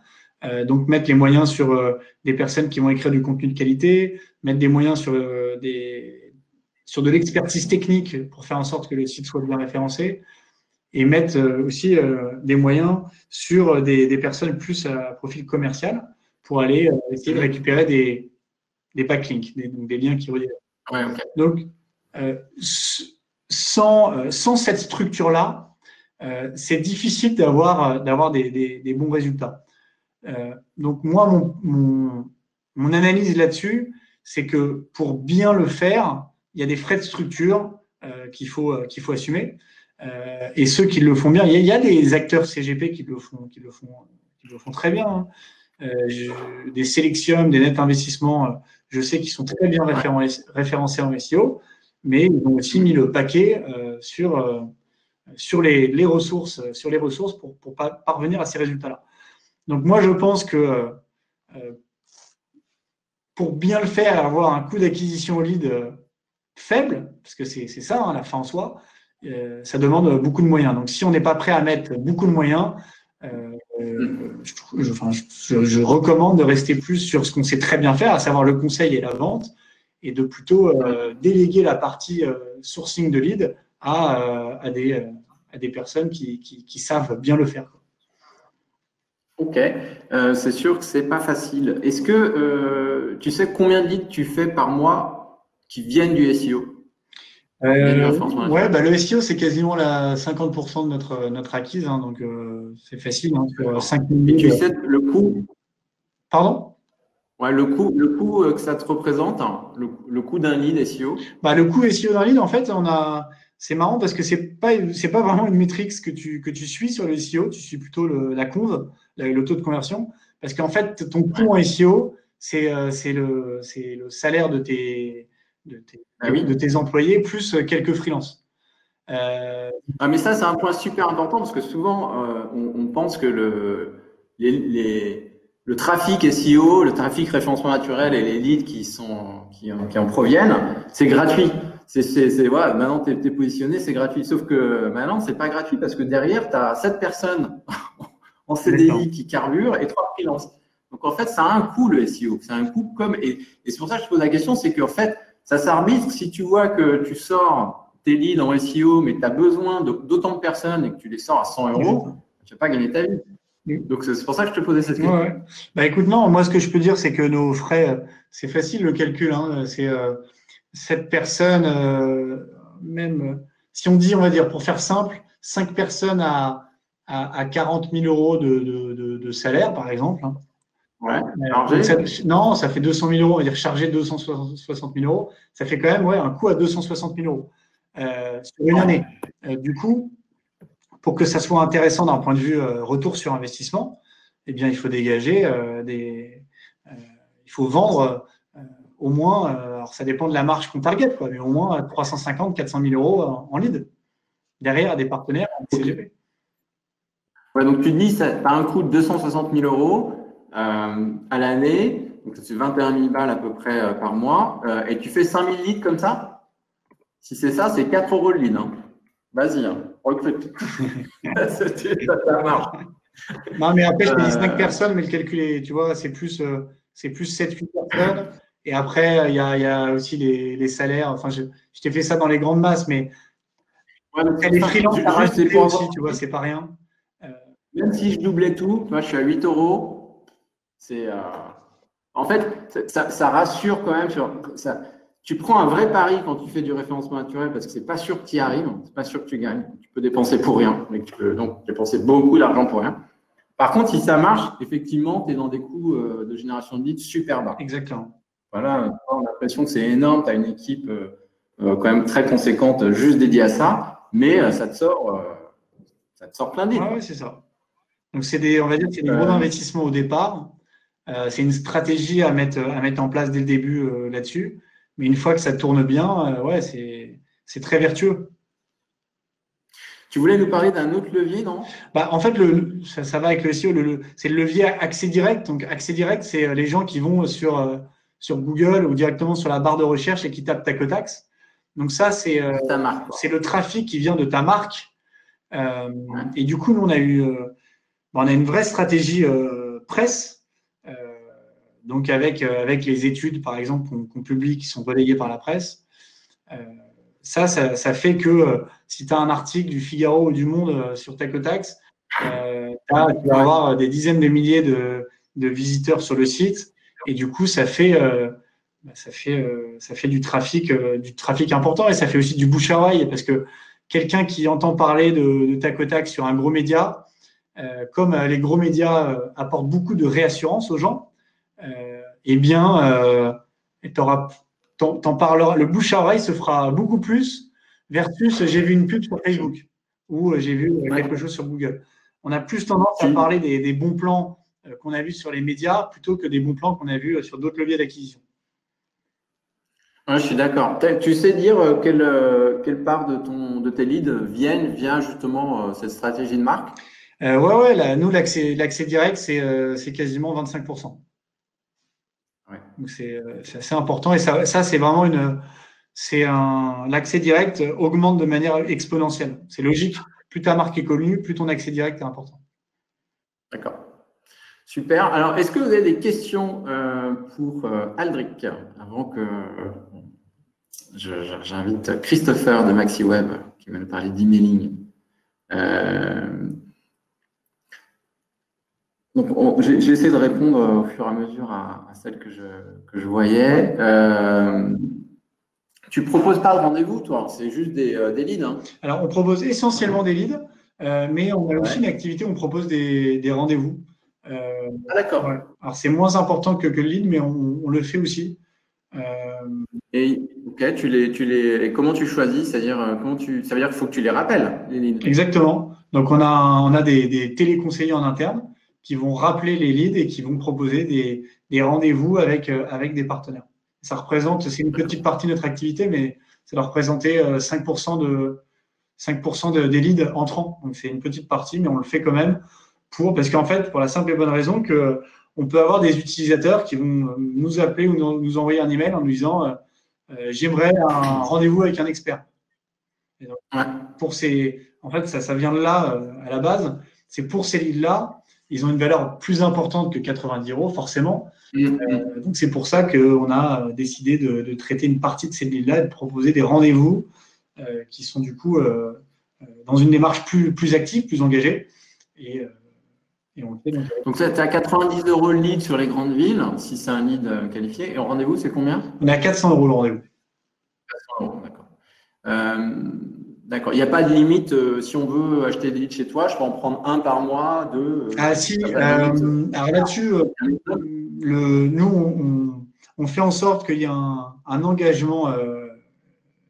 Donc, mettre les moyens sur des personnes qui vont écrire du contenu de qualité, mettre des moyens sur de l'expertise technique pour faire en sorte que le site soit bien référencé, et mettre aussi des moyens sur des personnes plus à profil commercial pour aller essayer de récupérer des backlinks, donc des liens qui relient. Ouais, okay. Donc, sans cette structure-là, c'est difficile d'avoir des bons résultats. Donc, moi, mon analyse là-dessus, c'est que pour bien le faire, il y a des frais de structure qu'il faut assumer. Et ceux qui le font bien, il y a des acteurs CGP qui le font très bien. Hein. Des Selectium, des Net Investissements, je sais qu'ils sont très bien référencés en SEO, mais ils ont aussi mis le paquet sur les ressources, pour parvenir à ces résultats-là. Donc moi, je pense que pour bien le faire, avoir un coût d'acquisition au lead faible, parce que c'est ça, hein, la fin en soi, ça demande beaucoup de moyens. Donc si on n'est pas prêt à mettre beaucoup de moyens, je recommande de rester plus sur ce qu'on sait très bien faire, à savoir le conseil et la vente, et de plutôt déléguer la partie sourcing de lead à des personnes qui savent bien le faire. Ok, c'est sûr que c'est pas facile. Est-ce que tu sais combien de leads tu fais par mois qui viennent du SEO? Le SEO, c'est quasiment 50% de notre acquise, hein, donc c'est facile. Hein, sur 5 000 leads. Et tu sais le coût? Pardon? Ouais, le coût que ça te représente, hein, le coût d'un lead SEO? Le coût SEO d'un lead, en fait, c'est marrant parce que c'est pas vraiment une métrique que tu suis sur le SEO, tu suis plutôt la conv, le taux de conversion, parce qu'en fait, ton coût en SEO, c'est le salaire de tes employés plus quelques freelances. Mais ça, c'est un point super important parce que souvent, on pense que le trafic SEO, le trafic référencement naturel et les leads qui en proviennent, c'est gratuit. Voilà, maintenant, tu es positionné, c'est gratuit. Sauf que maintenant, c'est pas gratuit parce que derrière, tu as 7 personnes en CDI qui carburent et 3 freelances. Donc, en fait, ça a un coût, le SEO. C'est un coût et c'est pour ça que je pose la question, c'est qu'en fait, ça s'arbitre. Si tu vois que tu sors tes leads en SEO, mais tu as besoin d'autant de personnes et que tu les sors à 100 €, tu vas pas gagner ta vie. Donc, c'est pour ça que je te posais cette question. Ouais. Écoute, non, moi, ce que je peux dire, c'est que nos frais, c'est facile le calcul. Hein, c'est 7 personnes, même si on dit, on va dire, pour faire simple, 5 personnes à 40 000 € de salaire, par exemple. Hein. Ouais. Non, ça fait 200 000 €, on va dire chargé 260 000 €. Ça fait quand même un coût à 260 000 € sur une année. Du coup, pour que ça soit intéressant d'un point de vue retour sur investissement, eh bien, il faut dégager il faut vendre au moins, alors ça dépend de la marge qu'on target, quoi, mais au moins 350, 400 000 euros en lead derrière des partenaires en CGP. Ouais, donc tu te dis, tu as un coût de 260 000 euros à l'année, donc ça fait 21 000 balles à peu près par mois, et tu fais 5 000 leads comme ça. Si c'est ça, c'est 4 euros le lead. Hein. Vas-y, hein, recrute. ça marche. Non, mais après, je te dis 5 personnes, mais le calcul est, tu vois, c'est plus 7-8 personnes. Et après, il y a aussi les salaires. Enfin, je t'ai fait ça dans les grandes masses, mais les freelances, c'est aussi, tu vois, c'est pas rien. Même si je doublais tout, moi, je suis à 8 euros. C'est, en fait, ça rassure quand même. Tu prends un vrai pari quand tu fais du référencement naturel parce que c'est pas sûr que tu y arrives, c'est pas sûr que tu gagnes. Tu peux dépenser pour rien, mais tu peux donc dépenser beaucoup d'argent pour rien. Par contre, si ça marche, effectivement, tu es dans des coûts de génération de leads super bas. Exactement. Voilà, on a l'impression que c'est énorme, tu as une équipe quand même très conséquente juste dédiée à ça, mais ça te sort plein de leads. Ouais, c'est ça. Donc, on va dire que c'est des gros investissements au départ. C'est une stratégie à mettre en place dès le début là-dessus. Mais une fois que ça tourne bien, ouais, c'est très vertueux. Tu voulais nous parler d'un autre levier, non? En fait, ça va avec le SEO. C'est le levier accès direct. Donc, accès direct, c'est les gens qui vont sur Google ou directement sur la barre de recherche et qui tapent Tacotax. Donc, ça, c'est le trafic qui vient de ta marque. Et du coup, nous, on a une vraie stratégie presse. Donc, avec les études, par exemple, qu'on publie, qui sont relayées par la presse. Ça fait que si tu as un article du Figaro ou du Monde sur Tacotax, tu vas avoir des dizaines de milliers de visiteurs sur le site. Et du coup, ça fait du trafic important et ça fait aussi du bouche à oreille parce que quelqu'un qui entend parler de Tacotax sur un gros média, comme les gros médias apportent beaucoup de réassurance aux gens, eh bien, t'en parleras, le bouche à oreille se fera beaucoup plus versus j'ai vu une pub sur Facebook ou j'ai vu quelque chose sur Google. On a plus tendance à parler des bons plans qu'on a vus sur les médias plutôt que des bons plans qu'on a vus sur d'autres leviers d'acquisition. Ouais, je suis d'accord. Tu sais dire quelle part de tes leads viennent via justement cette stratégie de marque? Ouais, nous, l'accès direct, c'est quasiment 25%. Ouais. Donc, c'est assez important. Et ça c'est vraiment l'accès direct augmente de manière exponentielle. C'est logique. Plus ta marque est connue, plus ton accès direct est important. D'accord. Super. Alors, est-ce que vous avez des questions pour Aldric avant que j'invite Christopher de MaxiWeb qui va nous parler d'emailing. Donc, j'ai essayé de répondre au fur et à mesure à celles que je voyais. Tu proposes pas de rendez-vous, toi? C'est juste des leads. Hein. Alors, on propose essentiellement des leads, mais on a aussi une activité où on propose des rendez-vous. Ah, d'accord. Ouais. Alors, c'est moins important que le lead, mais on le fait aussi. Et ok, et comment tu choisis? C'est-à-dire, ça veut dire qu'il faut que tu les rappelles, les leads. Exactement. Donc, on a des téléconseillers en interne qui vont rappeler les leads et qui vont proposer des rendez-vous avec des partenaires. C'est une petite partie de notre activité, mais ça doit représenter 5% des leads entrants. Donc, c'est une petite partie, mais on le fait quand même parce qu'en fait, pour la simple et bonne raison que on peut avoir des utilisateurs qui vont nous appeler ou nous envoyer un email en nous disant j'aimerais un rendez-vous avec un expert. Et donc, en fait, ça vient de là à la base. C'est pour ces leads-là, ils ont une valeur plus importante que 90 euros, forcément. Donc, c'est pour ça qu'on a décidé de traiter une partie de ces leads-là et de proposer des rendez-vous qui sont du coup dans une démarche plus active, plus engagée. Et on le fait donc tu as 90 euros le lead sur les grandes villes, si c'est un lead qualifié. Et en rendez-vous, c'est combien? On est à 400 euros le rendez-vous. 400 euros, d'accord. D'accord. Il n'y a pas de limite. Si on veut acheter des leads chez toi, je peux en prendre un par mois, deux. Si. Alors là-dessus, nous, on fait en sorte qu'il y ait un engagement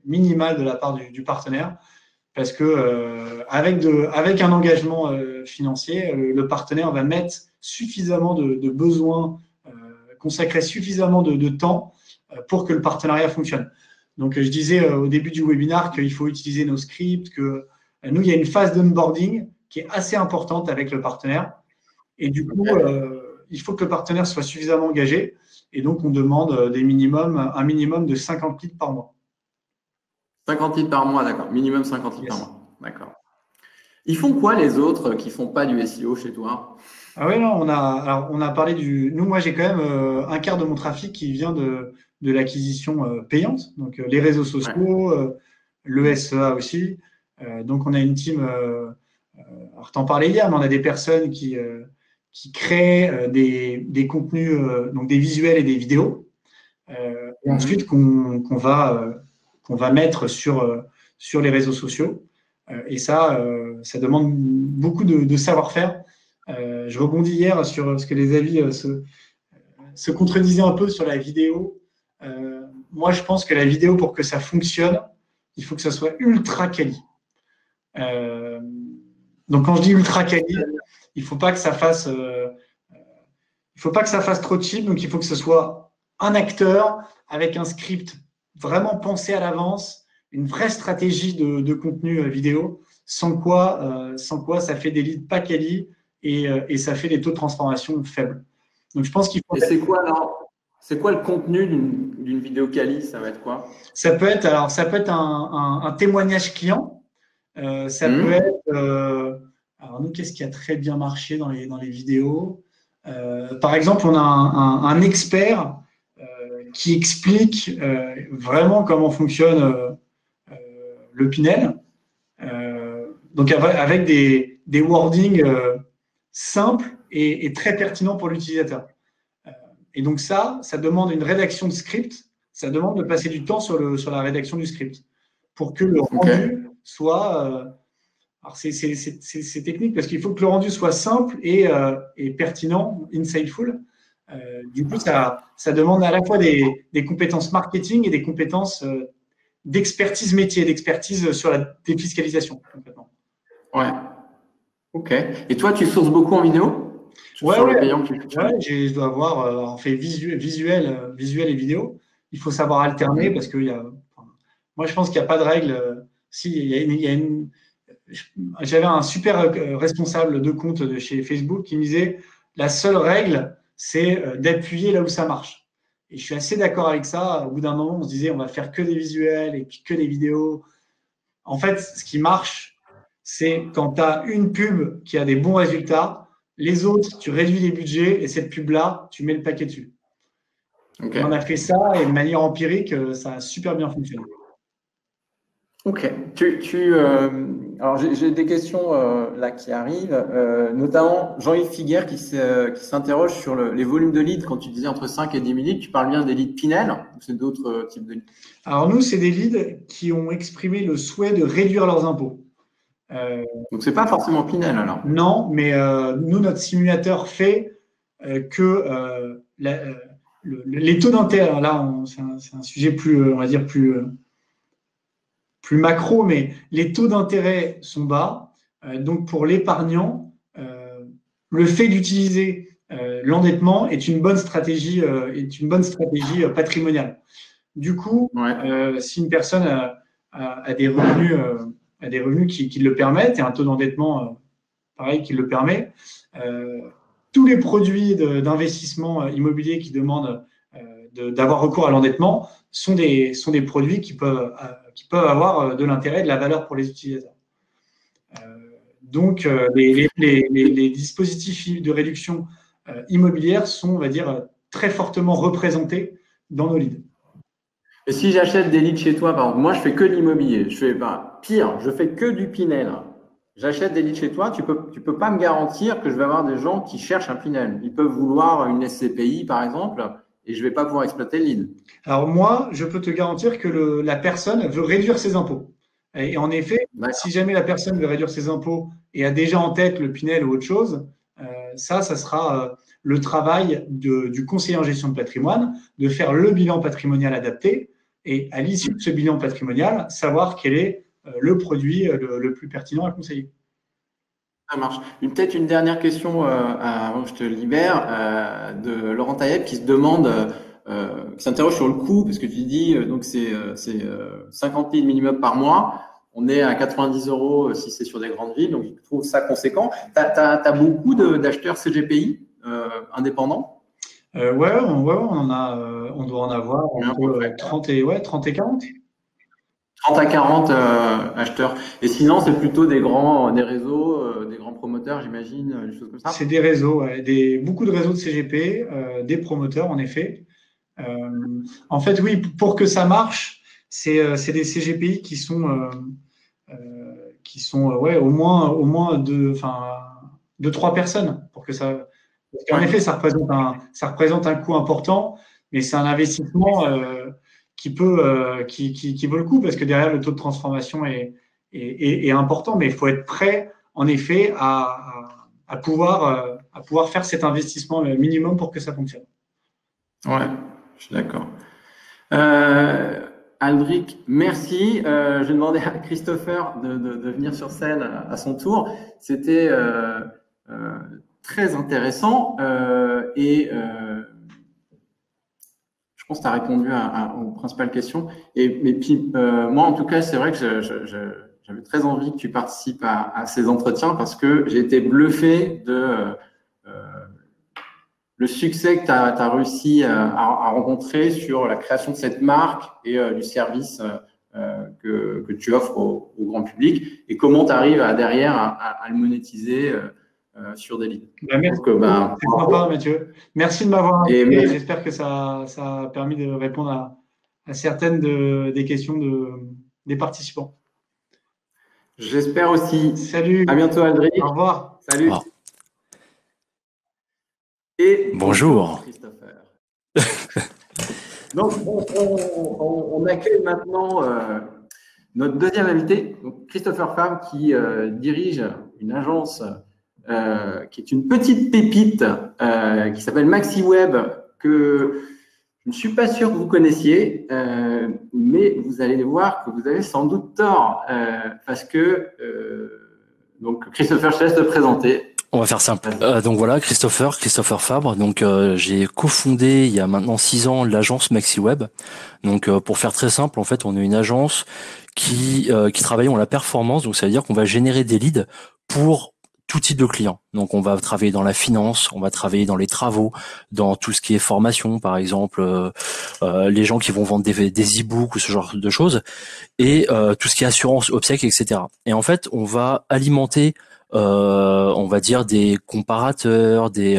minimal de la part du partenaire. Parce que avec un engagement financier, le partenaire va mettre suffisamment de besoins, consacrer suffisamment de temps pour que le partenariat fonctionne. Donc, je disais au début du webinaire qu'il faut utiliser nos scripts, que nous, il y a une phase d'onboarding qui est assez importante avec le partenaire. Et du coup, il faut que le partenaire soit suffisamment engagé. Et donc, on demande un minimum de 50 leads par mois. 50 leads par mois, d'accord. Minimum 50 leads par mois. D'accord. Ils font quoi les autres qui ne font pas du SEO chez toi? Ah oui, non, on a parlé du. Nous, moi, j'ai quand même un quart de mon trafic qui vient de l'acquisition payante, donc les réseaux sociaux, le SEA aussi. Donc, on a une team. Alors, t'en parlais hier, mais on a des personnes qui créent des contenus, donc des visuels et des vidéos, et ensuite qu'on va mettre sur les réseaux sociaux. Et ça demande beaucoup de savoir-faire. Je rebondis hier sur ce que les avis se contredisaient un peu sur la vidéo. Moi, je pense que la vidéo, pour que ça fonctionne, il faut que ça soit ultra quali. Donc, quand je dis ultra quali, il ne faut pas que ça fasse trop cheap. Donc, il faut que ce soit un acteur avec un script vraiment pensé à l'avance, une vraie stratégie de contenu vidéo, sans quoi ça fait des leads pas quali et ça fait des taux de transformation faibles. Donc, je pense qu'il faut. Et c'est quoi alors? C'est quoi le contenu d'une vidéo quali? Ça va être quoi? Ça peut être un témoignage client. Ça peut être. Alors, nous, qu'est-ce qui a très bien marché dans les vidéos? Par exemple, on a un expert qui explique vraiment comment fonctionne le Pinel. Donc, avec des wordings simples et très pertinents pour l'utilisateur. Et donc, ça demande une rédaction de script. Ça demande de passer du temps sur la rédaction du script pour que le rendu soit. Alors, c'est technique parce qu'il faut que le rendu soit simple et pertinent, insightful. Du coup, ça demande à la fois des compétences marketing et des compétences d'expertise métier, d'expertise sur la défiscalisation. Complètement. Ouais. Ok. Et toi, tu sources beaucoup en vidéo? Ouais, je dois avoir, on fait visuel et vidéo. Il faut savoir alterner parce que moi, je pense qu'il n'y a pas de règle. J'avais un super responsable de compte de chez Facebook qui me disait la seule règle, c'est d'appuyer là où ça marche. Et je suis assez d'accord avec ça. Au bout d'un moment, on se disait on va faire que des visuels et puis que des vidéos. En fait, ce qui marche, c'est quand tu as une pub qui a des bons résultats, les autres, tu réduis les budgets et cette pub-là, tu mets le paquet dessus. Okay. On a fait ça et de manière empirique, ça a super bien fonctionné. Ok. Alors, j'ai des questions là qui arrivent, notamment Jean-Yves Figuère qui s'interroge sur les volumes de leads. Quand tu disais entre 5 et 10 000 tu parles bien des leads Pinel ou c'est d'autres types de leads? Alors, nous, c'est des leads qui ont exprimé le souhait de réduire leurs impôts. Donc, ce n'est pas forcément Pinel alors? Non, mais nous, notre simulateur fait que les taux d'intérêt, là, c'est un sujet plus, on va dire, plus macro, mais les taux d'intérêt sont bas. Donc, pour l'épargnant, le fait d'utiliser l'endettement est une bonne stratégie patrimoniale. Du coup, si une personne a des revenus qui le permettent et un taux d'endettement pareil qui le permet, tous les produits d'investissement immobilier qui demandent d'avoir recours à l'endettement sont des produits qui peuvent avoir de l'intérêt et de la valeur pour les utilisateurs. Donc, les dispositifs de réduction immobilière sont, on va dire, très fortement représentés dans nos leads. Et si j'achète des leads chez toi, par exemple, moi je fais que de l'immobilier, pire, je fais que du Pinel. J'achète des leads chez toi, tu peux pas me garantir que je vais avoir des gens qui cherchent un Pinel. Ils peuvent vouloir une SCPI, par exemple, et je vais pas pouvoir exploiter le lead. Alors moi, je peux te garantir que la personne veut réduire ses impôts. Et en effet, si jamais la personne veut réduire ses impôts et a déjà en tête le Pinel ou autre chose, ça sera le travail du conseiller en gestion de patrimoine, de faire le bilan patrimonial adapté et à l'issue de ce bilan patrimonial, savoir quel est le produit le plus pertinent à conseiller. Ça marche. Peut-être une dernière question avant que je te libère, de Laurent Tailleb qui se demande qui s'interroge sur le coût, parce que tu dis donc c'est 50 000 minimum par mois. On est à 90 € si c'est sur des grandes villes, donc je trouve ça conséquent. Tu as beaucoup d'acheteurs CGPI indépendants? Ouais, on en a, on doit en avoir entre 30 et 40. 30 à 40 acheteurs. Et sinon, c'est plutôt des réseaux, des grands promoteurs, j'imagine, des choses comme ça? C'est des réseaux, ouais, beaucoup de réseaux de CGP, des promoteurs, en effet. En fait, oui, pour que ça marche, c'est des CGPI qui sont ouais, au moins deux, trois personnes pour que ça. Parce qu'en effet, ça représente un coût important, mais c'est un investissement qui vaut le coup parce que derrière le taux de transformation est important, mais il faut être prêt, en effet, à pouvoir faire cet investissement minimum pour que ça fonctionne. Ouais, je suis d'accord. Aldric, merci. Je vais demander à Christopher de venir sur scène à son tour. C'était très intéressant et je pense que tu as répondu aux principales questions. Et puis, moi, en tout cas, c'est vrai que j'avais très envie que tu participes à ces entretiens parce que j'ai été bluffé de le succès que tu as réussi à rencontrer sur la création de cette marque et du service que tu offres au grand public et comment tu arrives derrière à le monétiser sur des leads. Merci. C'est sympa, Mathieu. Merci de m'avoir invité. J'espère que ça a permis de répondre à certaines des questions des participants. J'espère aussi. Salut. À bientôt, Aldric. Au revoir. Salut. Et bonjour. Christopher. Donc, on accueille maintenant notre deuxième invité, donc Christopher Fabre, qui dirige une agence qui est une petite pépite qui s'appelle MaxiWeb, que je ne suis pas sûr que vous connaissiez, mais vous allez voir que vous avez sans doute tort, parce que donc Christopher, je te laisse te présenter. On va faire simple. Donc voilà, Christopher Fabre. Donc j'ai cofondé il y a maintenant 6 ans l'agence MaxiWeb. Donc pour faire très simple, en fait, on est une agence qui travaille en la performance. Donc ça veut dire qu'on va générer des leads pour tout type de clients. Donc on va travailler dans la finance, on va travailler dans les travaux, dans tout ce qui est formation, par exemple, les gens qui vont vendre des e-books ou ce genre de choses, et tout ce qui est assurance, obsèques, etc. Et en fait, on va alimenter on va dire des comparateurs, des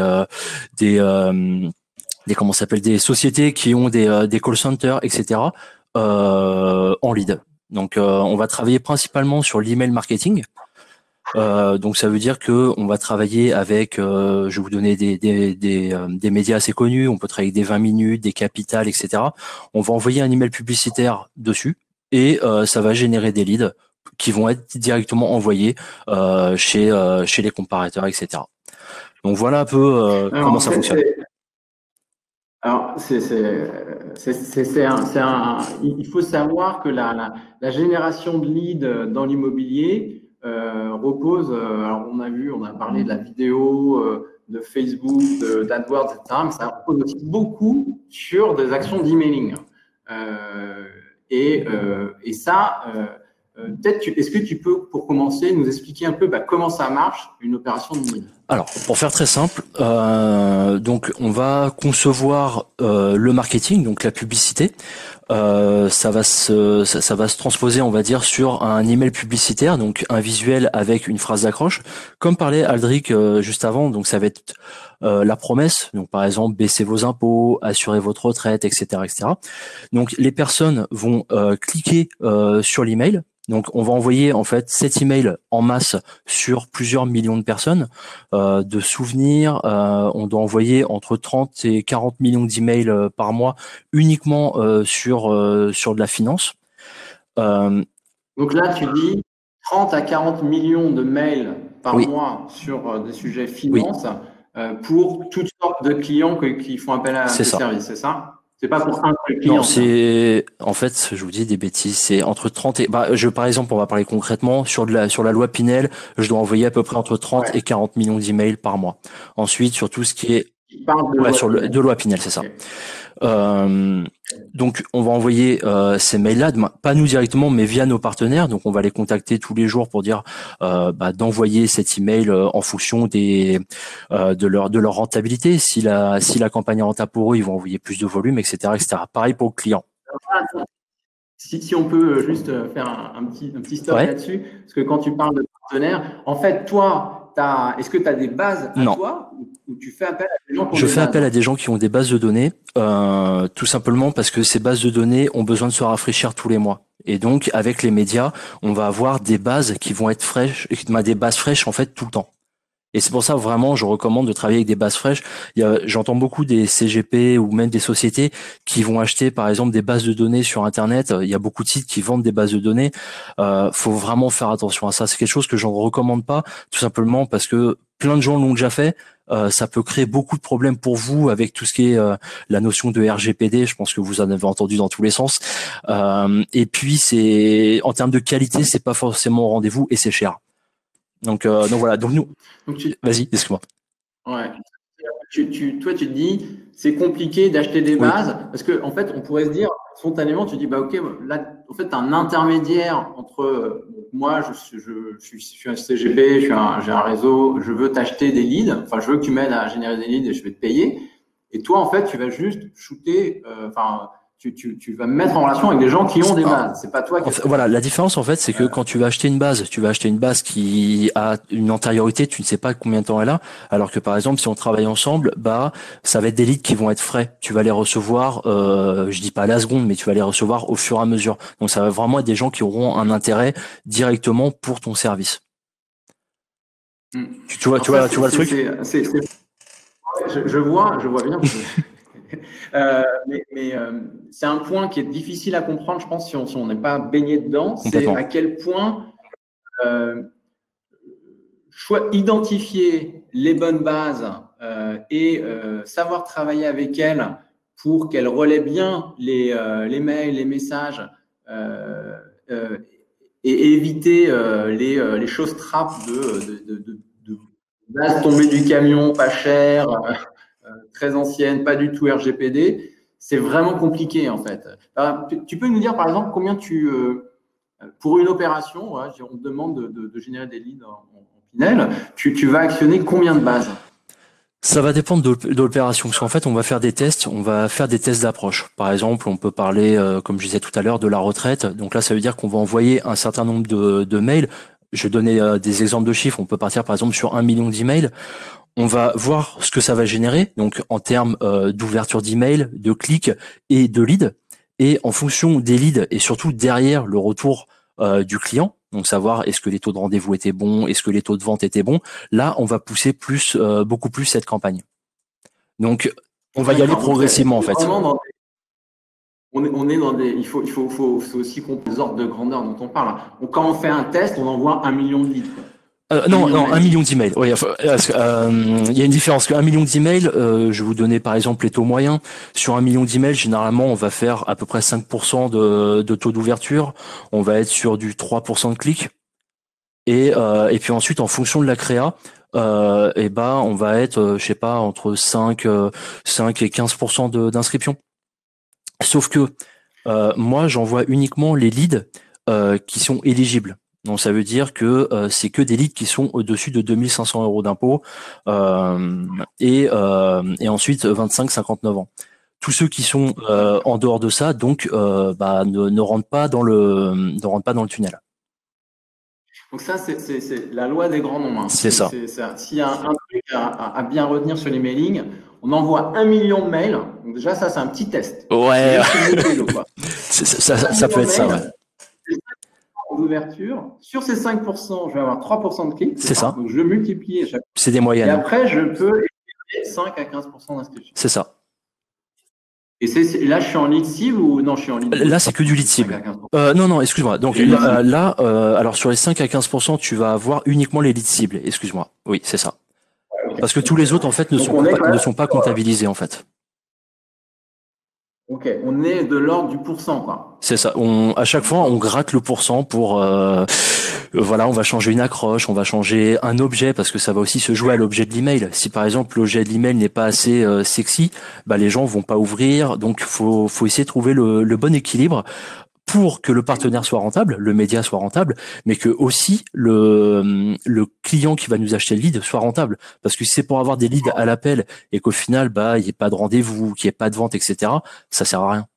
comment ça s'appelle, des sociétés qui ont des call centers, etc. En lead. Donc on va travailler principalement sur l'email marketing. Donc ça veut dire que on va travailler avec, je vais vous donner des médias assez connus. On peut travailler avec des 20 minutes, des Capital, etc. On va envoyer un email publicitaire dessus et ça va générer des leads qui vont être directement envoyés chez les comparateurs, etc. Donc voilà un peu comment ça fonctionne. Alors, il faut savoir que la génération de leads dans l'immobilier repose. Alors, on a parlé de la vidéo, de Facebook, d'AdWords, etc. Mais ça repose aussi beaucoup sur des actions d'emailing. Et ça. Peut-être, est-ce que tu peux, pour commencer, nous expliquer un peu comment ça marche, une opération de lead? Alors, pour faire très simple, donc on va concevoir le marketing, donc la publicité. Ça va se transposer, on va dire, sur un email publicitaire, donc un visuel avec une phrase d'accroche. Comme parlait Aldric juste avant, donc ça va être la promesse, donc par exemple baissez vos impôts, assurez votre retraite, etc., etc. Donc les personnes vont cliquer sur l'email. Donc, on va envoyer en fait cet email en masse sur plusieurs millions de personnes. De souvenirs, on doit envoyer entre 30 et 40 millions d'emails par mois uniquement sur de la finance. Donc là, tu dis 30 à 40 millions de mails par mois sur des sujets finance pour toutes sortes de clients qui font appel à ce service, c'est ça? C'est pas pour un seul client. Non, c'est en fait, je vous dis des bêtises. C'est entre 30 et par exemple, on va parler concrètement sur la loi Pinel. Je dois envoyer à peu près entre 30 et 40 millions d'emails par mois. Ensuite, sur tout ce qui est Tu parles de Ouais, loi sur Pinel. de loi Pinel, c'est ça. Ok. Donc on va envoyer ces mails-là, pas nous directement, mais via nos partenaires. Donc on va les contacter tous les jours pour dire d'envoyer cet email en fonction de leur rentabilité. Si la campagne est rentable pour eux, ils vont envoyer plus de volume, etc., etc. Pareil pour le client. Si on peut juste faire un petit stop Ouais. là-dessus, parce que quand tu parles de partenaire, en fait, toi, est-ce que tu as des bases à Non. toi ou tu fais appel à des gens qui ont Je des fais bases? appel à des gens qui ont des bases de données, tout simplement parce que ces bases de données ont besoin de se rafraîchir tous les mois. Et donc, avec les médias, on va avoir des bases qui vont être fraîches, des bases fraîches en fait tout le temps. Et c'est pour ça vraiment, je recommande de travailler avec des bases fraîches. J'entends beaucoup des CGP ou même des sociétés qui vont acheter par exemple des bases de données sur Internet. Il y a beaucoup de sites qui vendent des bases de données. Faut vraiment faire attention à ça. C'est quelque chose que je ne recommande pas, tout simplement parce que plein de gens l'ont déjà fait. Ça peut créer beaucoup de problèmes pour vous avec tout ce qui est la notion de RGPD. Je pense que vous en avez entendu dans tous les sens. Et puis c'est en termes de qualité, c'est pas forcément au rendez-vous et c'est cher. Donc voilà. Donc nous. Vas-y, excuse-moi. Ouais. Toi, tu te dis, c'est compliqué d'acheter des Oui. bases parce que, en fait, on pourrait se dire spontanément, tu dis, bah ok, là, en fait, tu as un intermédiaire entre moi, je suis un CGP, j'ai un réseau, je veux t'acheter des leads, enfin, je veux que tu m'aides à générer des leads et je vais te payer. Et toi, en fait, tu vas juste shooter, tu vas me mettre en relation avec des gens qui ont des bases. C'est pas toi qui. Voilà, la différence en fait, c'est que quand tu vas acheter une base, qui a une antériorité, tu ne sais pas combien de temps elle a, alors que par exemple, si on travaille ensemble, ça va être des leads qui vont être frais. Tu vas les recevoir, je dis pas à la seconde, mais tu vas les recevoir au fur et à mesure. Donc ça va vraiment être des gens qui auront un intérêt directement pour ton service. Tu vois le truc? Je vois bien. Mais c'est un point qui est difficile à comprendre, je pense, si on n'est pas baigné dedans. C'est à quel point identifier les bonnes bases et savoir travailler avec elles pour qu'elles relaient bien les mails, les messages et éviter les choses trappes de bases tombées du camion, pas cher. Très ancienne, pas du tout RGPD, c'est vraiment compliqué en fait. Alors, tu peux nous dire par exemple combien pour une opération, on te demande de générer des leads en Pinel, tu vas actionner combien de bases? Ça va dépendre de l'opération, parce qu'en fait, on va faire des tests d'approche. Par exemple, on peut parler, comme je disais tout à l'heure, de la retraite. Donc là, ça veut dire qu'on va envoyer un certain nombre de mails. Je vais donner des exemples de chiffres. On peut partir par exemple sur 1 million d'emails. On va voir ce que ça va générer, donc en termes d'ouverture d'email, de clics et de leads. Et en fonction des leads et surtout derrière le retour du client, donc savoir est-ce que les taux de rendez-vous étaient bons, est-ce que les taux de vente étaient bons, là on va pousser beaucoup plus cette campagne. Donc on va y aller progressivement en fait. On est dans des. Il faut aussi comprendre les ordres de grandeur dont on parle. Quand on fait un test, on envoie 1 million de leads. Non, 1 million d'emails. Oui, il y a une différence. 1 million d'emails, je vais vous donner par exemple les taux moyens. Sur 1 million d'emails, généralement, on va faire à peu près 5% de taux d'ouverture. On va être sur du 3% de clics. Et puis ensuite, en fonction de la créa, on va être, entre 5 et 15% d'inscription. Sauf que moi, j'envoie uniquement les leads qui sont éligibles. Donc ça veut dire que c'est que des leads qui sont au-dessus de 2500 € d'impôt et ensuite 25-59 ans. Tous ceux qui sont en dehors de ça, donc ne rentrent pas dans le tunnel. Donc ça, c'est la loi des grands nombres. C'est ça. S'il y a un truc à bien retenir sur l'emailing, on envoie 1 million de mails. Donc déjà, ça, c'est un petit test. Ouais. Ça peut être ça, ouais. D'ouverture. Sur ces 5%, je vais avoir 3% de clics. C'est ça. Donc je multiplie à chaque fois. C'est des moyennes. Et après, je peux éliminer 5 à 15% d'inscription. C'est ça. Et là, je suis en lead cible ou non, je suis en lead? Là, c'est que du lead cible. Non, excuse-moi. Donc là, alors sur les 5 à 15%, tu vas avoir uniquement les leads cibles. Excuse-moi. Oui, c'est ça. Parce que tous les autres, en fait, ne sont pas comptabilisés, en fait. Ok, on est de l'ordre du pourcent, quoi. C'est ça. À chaque fois, on gratte le pourcent pour, voilà, on va changer une accroche, on va changer un objet parce que ça va aussi se jouer à l'objet de l'email. Si par exemple l'objet de l'email n'est pas assez sexy, bah les gens vont pas ouvrir. Donc faut essayer de trouver le bon équilibre pour que le partenaire soit rentable, le média soit rentable, mais que aussi le client qui va nous acheter le lead soit rentable. Parce que si c'est pour avoir des leads à l'appel et qu'au final, bah, il n'y ait pas de rendez-vous, qu'il n'y ait pas de vente, etc., ça sert à rien.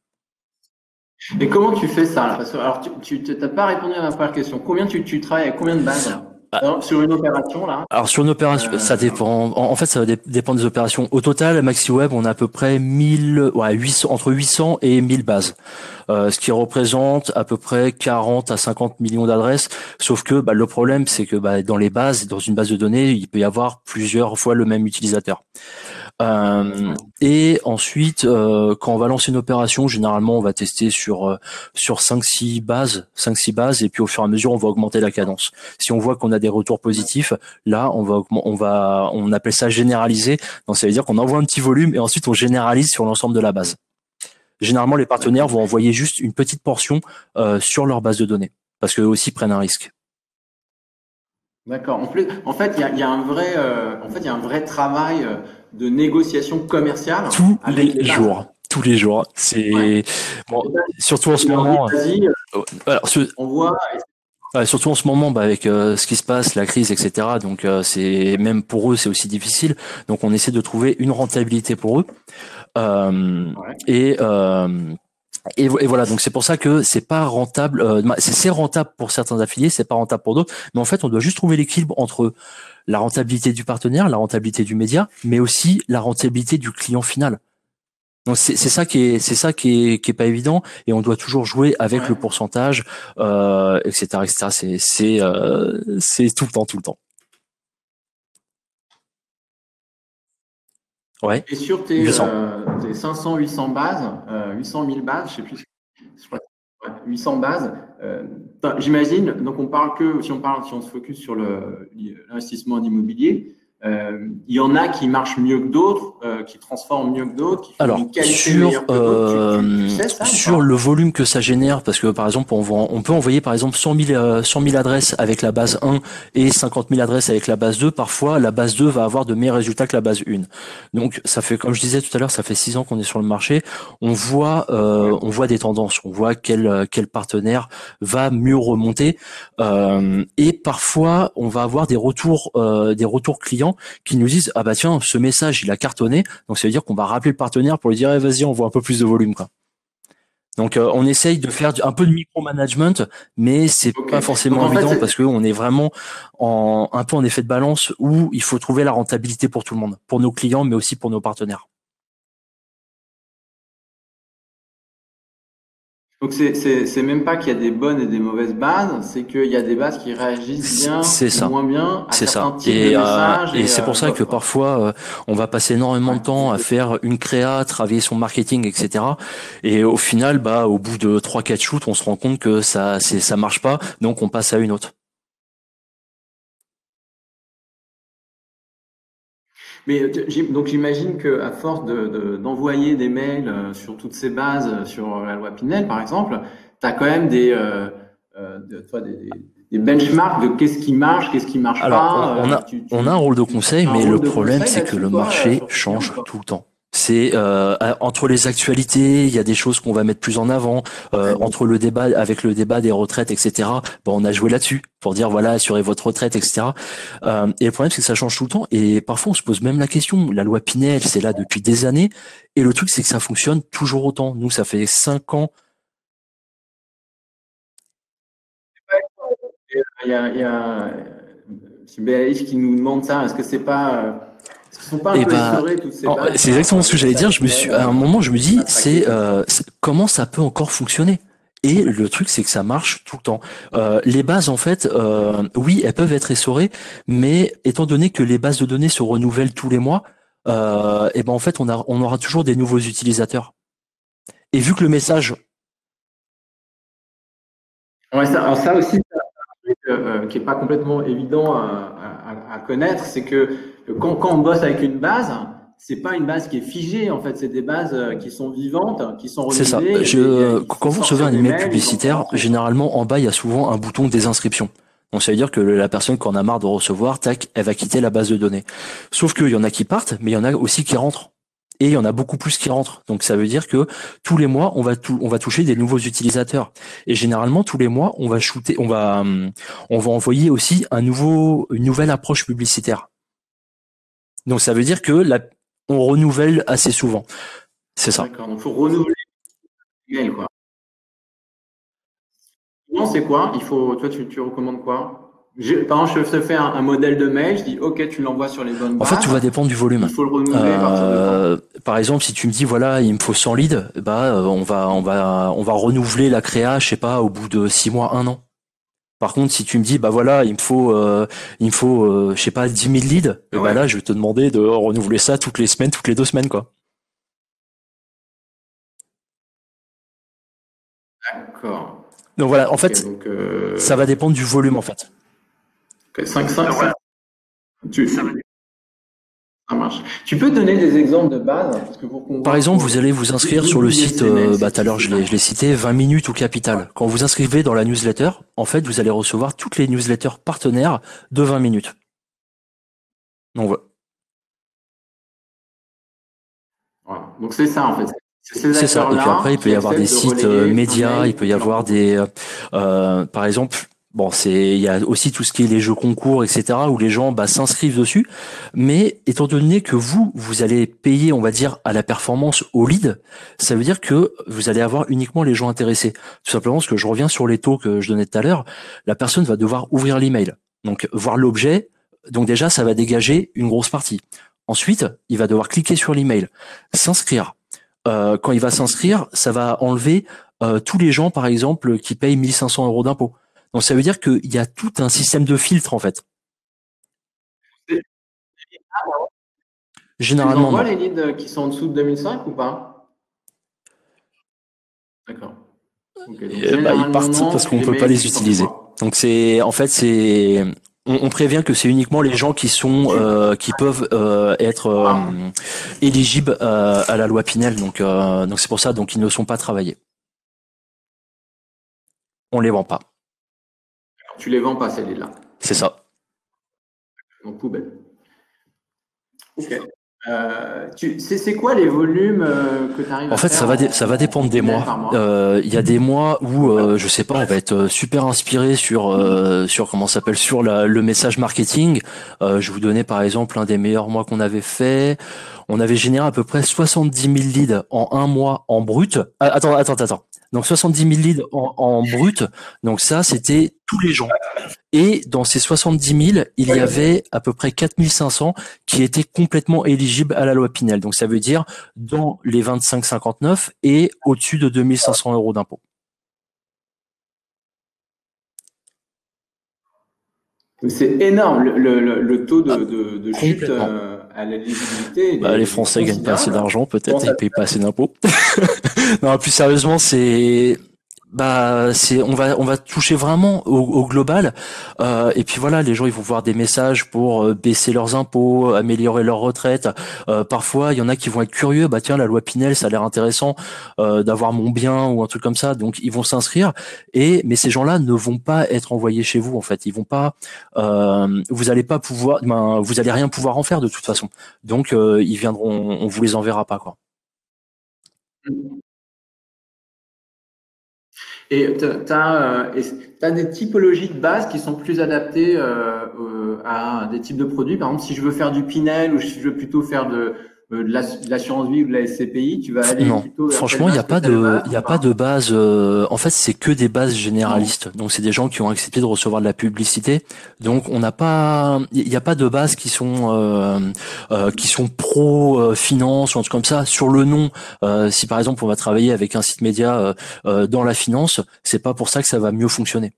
Et comment tu fais ça là? Parce que alors tu t'as pas répondu à ma première question. Combien tu travailles avec combien de bases là? Sur une opération là? Alors sur une opération, ça dépend. En fait, ça dépend des opérations. Au total, MaxiWeb, on a à peu près 800, entre 800 et 1000 bases, ce qui représente à peu près 40 à 50 millions d'adresses. Sauf que le problème, c'est que dans les bases, dans une base de données, il peut y avoir plusieurs fois le même utilisateur. Et ensuite, quand on va lancer une opération, généralement, on va tester sur 5-6 bases, et puis au fur et à mesure, on va augmenter la cadence. Si on voit qu'on a des retours positifs, là, on appelle ça généraliser. Donc, ça veut dire qu'on envoie un petit volume et ensuite on généralise sur l'ensemble de la base. Généralement, les partenaires vont envoyer juste une petite portion sur leur base de données parce qu'eux aussi prennent un risque. D'accord. En fait, il y a un vrai travail de négociation commerciale Tous les jours. C'est bon, surtout en ce moment. Alors, on voit. Surtout en ce moment, avec ce qui se passe, la crise, etc. Donc, c'est même pour eux, c'est aussi difficile. Donc, on essaie de trouver une rentabilité pour eux. Et voilà. Donc, c'est pour ça que c'est pas rentable. C'est rentable pour certains affiliés, c'est pas rentable pour d'autres. Mais en fait, on doit juste trouver l'équilibre entre la rentabilité du partenaire, la rentabilité du média, mais aussi la rentabilité du client final. Donc c'est ça qui est pas évident et on doit toujours jouer avec le pourcentage, etc. C'est tout le temps. Ouais. Et sur tes 500-800 bases, 800 000 bases, je sais plus, je crois, 800 bases, j'imagine. Donc si on se focus sur l'investissement en immobilier. Il y en a qui marchent mieux que d'autres, qui transforment mieux que d'autres, qui font une qualité meilleure que d'autres. Tu sais ça, sur le volume que ça génère, parce que par exemple, on peut envoyer par exemple 100 000 adresses avec la base 1 et 50 000 adresses avec la base 2. Parfois, la base 2 va avoir de meilleurs résultats que la base 1. Donc, ça fait, comme je disais tout à l'heure, ça fait 6 ans qu'on est sur le marché. On voit des tendances, on voit quel partenaire va mieux remonter. Et parfois, on va avoir des retours clients qui nous disent ah bah tiens, ce message il a cartonné, donc ça veut dire qu'on va rappeler le partenaire pour lui dire vas-y, on voit un peu plus de volume, quoi. Donc on essaye de faire un peu de micromanagement, mais c'est pas forcément évident parce que on est vraiment un peu en effet de balance où il faut trouver la rentabilité pour tout le monde, pour nos clients mais aussi pour nos partenaires. Donc c'est même pas qu'il y a des bonnes et des mauvaises bases, c'est qu'il y a des bases qui réagissent bien, moins bien à certains types de messages. Et c'est pour ça que parfois on va passer énormément de temps à faire une créa, travailler son marketing, etc. Et au final, au bout de 3-4 shoots, on se rend compte que ça marche pas, donc on passe à une autre. Mais donc j'imagine qu'à force d'envoyer des mails sur toutes ces bases, sur la loi Pinel par exemple, tu as quand même des benchmarks de qu'est-ce qui marche, qu'est-ce qui marche pas. On a un rôle de conseil, mais le problème c'est que le marché change tout le temps. C'est entre les actualités, il y a des choses qu'on va mettre plus en avant. Entre le débat des retraites, etc. On a joué là-dessus pour dire voilà, assurez votre retraite, etc. Et le problème c'est que ça change tout le temps. Et parfois on se pose même la question. La loi Pinel, c'est là depuis des années. Et le truc c'est que ça fonctionne toujours autant. Nous, ça fait 5 ans. Il y a Béatrice qui nous demande ça. Est-ce que c'est pas c'est exactement ce que j'allais dire. À un moment, je me dis, comment ça peut encore fonctionner? Et le truc, c'est que ça marche tout le temps. Les bases, en fait, oui, elles peuvent être essorées, mais étant donné que les bases de données se renouvellent tous les mois, en fait, on aura toujours des nouveaux utilisateurs. Et vu que le message... Ouais, ça aussi, qui est pas complètement évident à connaître, c'est que quand on bosse avec une base, c'est pas une base qui est figée, en fait, c'est des bases qui sont vivantes, qui sont C'est ça. renouvelées. Quand vous recevez un email publicitaire, généralement en bas il y a souvent un bouton désinscription. Donc ça veut dire que la personne qui en a marre de recevoir, tac, elle va quitter la base de données. Sauf qu'il y en a qui partent, mais il y en a aussi qui rentrent. Et il y en a beaucoup plus qui rentrent. Donc ça veut dire que tous les mois, on va toucher des nouveaux utilisateurs. Et généralement, tous les mois, on va envoyer aussi une nouvelle approche publicitaire. Donc ça veut dire que on renouvelle assez souvent. C'est ça. D'accord, donc il faut renouveler les mails, quoi. Non, c'est quoi? Toi, tu recommandes quoi? Par exemple, je te fais un modèle de mail, je dis OK, tu l'envoies sur les bonnes bases. En fait, tout va dépendre du volume. Il faut le renouveler à partir de quand? Par exemple, si tu me dis voilà, il me faut 100 leads, on va renouveler la créa, je sais pas, au bout de 6 mois, 1 an. Par contre, si tu me dis bah voilà, il me faut je sais pas 10 000 leads, Ouais. Là, je vais te demander de renouveler ça toutes les semaines, toutes les 2 semaines, quoi. D'accord. Donc voilà, en Ok, fait, donc, ça va dépendre du volume, en fait. 5. Ça marche. Tu peux donner des exemples de base parce que Par exemple, vous allez vous inscrire sur le site, tout à l'heure je l'ai cité, 20 minutes ou Capital. Quand vous inscrivez dans la newsletter, en fait, vous allez recevoir toutes les newsletters partenaires de 20 minutes. Donc voilà. Voilà. Donc c'est ça en fait. C'est ça. Et puis après, il peut y avoir des sites médias, il peut y avoir des, par exemple, bon, il y a aussi tout ce qui est les jeux concours, etc., où les gens s'inscrivent dessus. Mais étant donné que vous allez payer, on va dire, à la performance au lead, ça veut dire que vous allez avoir uniquement les gens intéressés. Tout simplement parce que je reviens sur les taux que je donnais tout à l'heure. La personne va devoir ouvrir l'email, donc voir l'objet. Donc déjà, ça va dégager une grosse partie. Ensuite, il va devoir cliquer sur l'email, s'inscrire. Quand il va s'inscrire, ça va enlever tous les gens, par exemple, qui payent 1 500 € d'impôts. Donc ça veut dire qu'il y a tout un système de filtre, en fait. Généralement, on voit non. les leads qui sont en dessous de 2005 ou pas? D'accord. Okay, Ils partent parce qu'on peut pas les utiliser. Donc on prévient que c'est uniquement les gens qui peuvent être éligibles à la loi Pinel. Donc c'est pour ça, donc ils ne sont pas travaillés. On les vend pas. Tu les vends pas ces leads-là. C'est ça. Donc poubelle. Ok. C'est quoi les volumes que tu arrives à faire? En fait, ça va dépendre des mois. Il y a des mois où je sais pas, on va être super inspiré sur comment ça s'appelle, sur le message marketing. Je vais vous donner par exemple un des meilleurs mois qu'on avait fait. On avait généré à peu près 70 000 leads en 1 mois en brut. Attends. Donc 70 000 leads en brut. Donc ça, c'était tous les gens. Et dans ces 70 000, il y avait à peu près 4 500 qui étaient complètement éligibles à la loi Pinel. Donc ça veut dire dans les 25-59 et au-dessus de 2 500 € d'impôt. C'est énorme le taux de chute à l'éligibilité. Les Français gagnent pas assez d'argent, peut-être, ils payent pas assez d'impôts. Non, plus sérieusement, on va toucher vraiment au global, et puis voilà, les gens ils vont voir des messages pour baisser leurs impôts, améliorer leur retraite. Parfois il y en a qui vont être curieux, tiens, la loi Pinel ça a l'air intéressant d'avoir mon bien ou un truc comme ça, donc ils vont s'inscrire. Mais ces gens-là ne vont pas être envoyés chez vous, en fait, ils vont pas, vous allez pas pouvoir, vous allez rien pouvoir en faire de toute façon, donc ils viendront, on vous les enverra pas, quoi. Et tu as des typologies de base qui sont plus adaptées à des types de produits. Par exemple, si je veux faire du Pinel ou si je veux plutôt faire de l'assurance vie ou de la SCPI, tu vas aller plutôt vers franchement, il n'y a pas de base. En fait, c'est que des bases généralistes. Donc, c'est des gens qui ont accepté de recevoir de la publicité. Donc, il n'y a pas de bases qui sont pro finance ou un truc comme ça. Sur le nom, si par exemple on va travailler avec un site média dans la finance, c'est pas pour ça que ça va mieux fonctionner.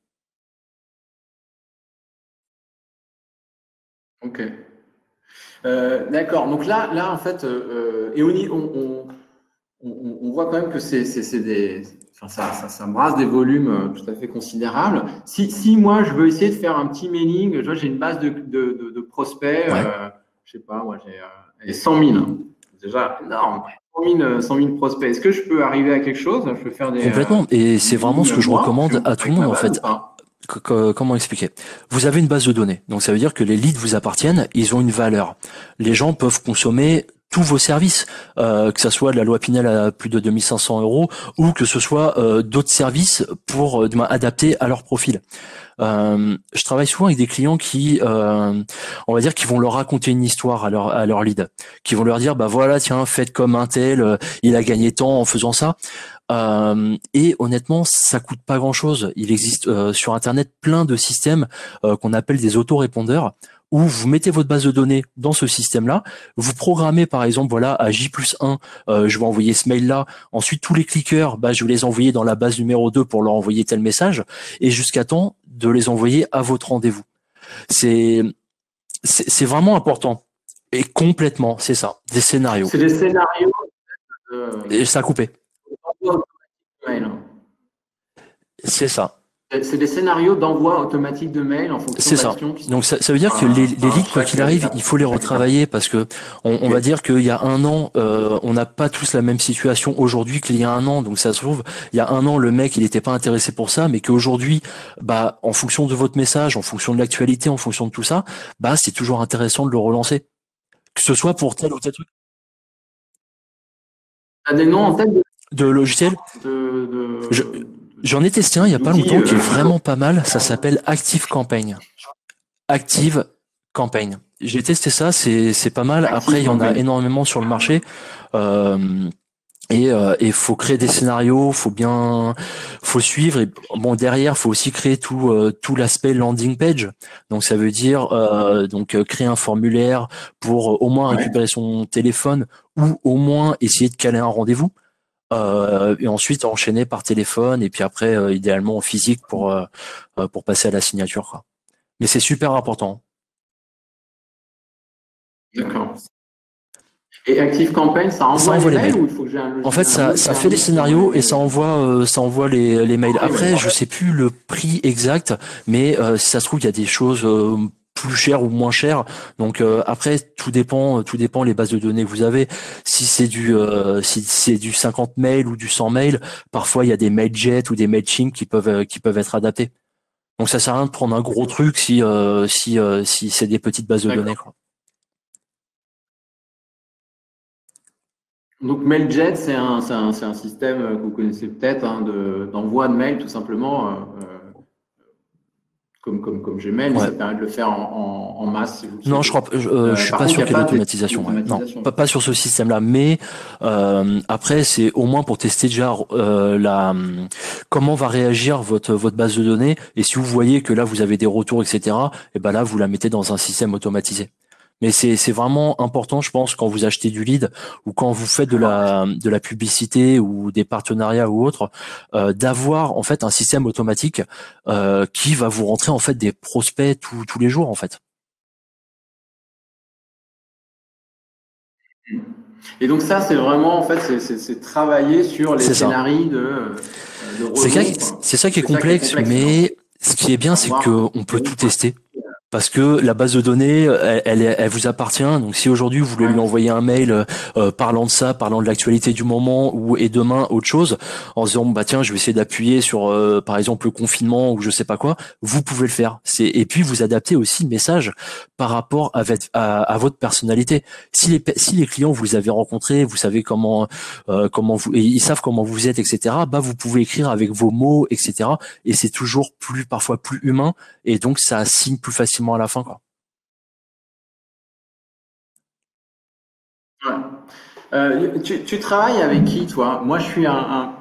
Ok. D'accord. Donc là, en fait, et on voit quand même que ça brasse des volumes tout à fait considérables. Si moi je veux essayer de faire un petit mailing, j'ai une base de prospects, je sais pas, moi j'ai 100 000. déjà énorme. 100 000 prospects. Est-ce que je peux arriver à quelque chose? Je peux faire des Complètement. Et c'est vraiment ce que je recommande à tout le monde, en fait. Pas Comment expliquer? Vous avez une base de données. Donc, ça veut dire que les leads vous appartiennent, ils ont une valeur. Les gens peuvent consommer tous vos services, que ça soit de la loi Pinel à plus de 2500 euros ou que ce soit d'autres services pour adapter à leur profil. Je travaille souvent avec des clients qui, on va dire, qui vont leur raconter une histoire à leur lead, qui vont leur dire, bah voilà, tiens, faites comme un tel, il a gagné tant en faisant ça. Et honnêtement, ça coûte pas grand-chose. Il existe sur Internet plein de systèmes qu'on appelle des autorépondeurs, où vous mettez votre base de données dans ce système-là, vous programmez par exemple, voilà, à J+1, je vais envoyer ce mail-là, ensuite tous les cliqueurs, bah, je vais les envoyer dans la base numéro 2 pour leur envoyer tel message, et jusqu'à temps de les envoyer à votre rendez-vous. C'est vraiment important. Et complètement, c'est ça, des scénarios. C'est des scénarios. Et ça a coupé. C'est ça. C'est des scénarios d'envoi automatique de mail en fonction de l'actions. Donc ça veut dire que les leads, quoi qu'il arrive, il faut les retravailler parce que on va dire qu'il y a un an, on n'a pas tous la même situation aujourd'hui qu'il y a un an. Donc ça se trouve, il y a un an, le mec, il n'était pas intéressé pour ça, mais qu'aujourd'hui, bah, en fonction de votre message, en fonction de l'actualité, en fonction de tout ça, bah, c'est toujours intéressant de le relancer. Que ce soit pour tel ou tel truc. T'as des noms en tête de logiciels? J'en ai testé un il y a pas longtemps qui est vraiment pas mal. Ça s'appelle Active Campaign. Active Campaign. J'ai testé ça, c'est pas mal. Après, il y en a énormément sur le marché. Et faut créer des scénarios, faut suivre. Et bon, derrière, faut aussi créer tout l'aspect landing page. Donc ça veut dire créer un formulaire pour au moins récupérer son téléphone ou au moins essayer de caler un rendez-vous. Et ensuite enchaîner par téléphone et puis après idéalement en physique pour passer à la signature, quoi. Mais c'est super important. D'accord. Et Active Campaign, ça envoie les mails ou il faut que j'ai un logiciel? En fait, ça fait les scénarios et ça envoie les mails. Après, je sais plus le prix exact, mais si ça se trouve, il y a des choses plus cher ou moins cher. Donc après tout dépend les bases de données que vous avez. Si c'est du 50 mails ou du 100 mails, parfois il y a des Mailjet ou des Mailchimp qui peuvent être adaptés. Donc ça sert à rien de prendre un gros truc si c'est des petites bases de données, quoi. Donc Mailjet, c'est un système que vous connaissez peut-être, hein, d'envoi de mail tout simplement. Comme Gmail, mais ça permet de le faire en masse. Non, je suis pas sûr qu'il y ait d'automatisation. Non, pas sur ce système-là. Mais après, c'est au moins pour tester déjà comment va réagir votre base de données. Et si vous voyez que là vous avez des retours, etc. Et ben là vous la mettez dans un système automatisé. Mais c'est vraiment important, je pense, quand vous achetez du lead ou quand vous faites de la publicité ou des partenariats ou autre, d'avoir en fait un système automatique qui va vous rentrer en fait des prospects tous les jours en fait. Et donc ça, c'est vraiment en fait, c'est travailler sur les scénarios de c'est ça qui est complexe, mais ce qui est bien, c'est qu'on peut tout tester. Parce que la base de données, elle vous appartient. Donc, si aujourd'hui vous voulez lui envoyer un mail parlant de ça, parlant de l'actualité du moment, et demain autre chose, en disant bah tiens, je vais essayer d'appuyer sur par exemple le confinement ou je sais pas quoi, vous pouvez le faire. Et puis vous adaptez aussi le message par rapport à votre personnalité. Si les clients vous les avez rencontrés, vous savez comment ils savent comment vous êtes, etc. Bah vous pouvez écrire avec vos mots, etc. Et c'est toujours parfois plus humain, et donc ça signe plus facilement à la fin, quoi. Ouais. Tu travailles avec qui, toi? Moi, je suis un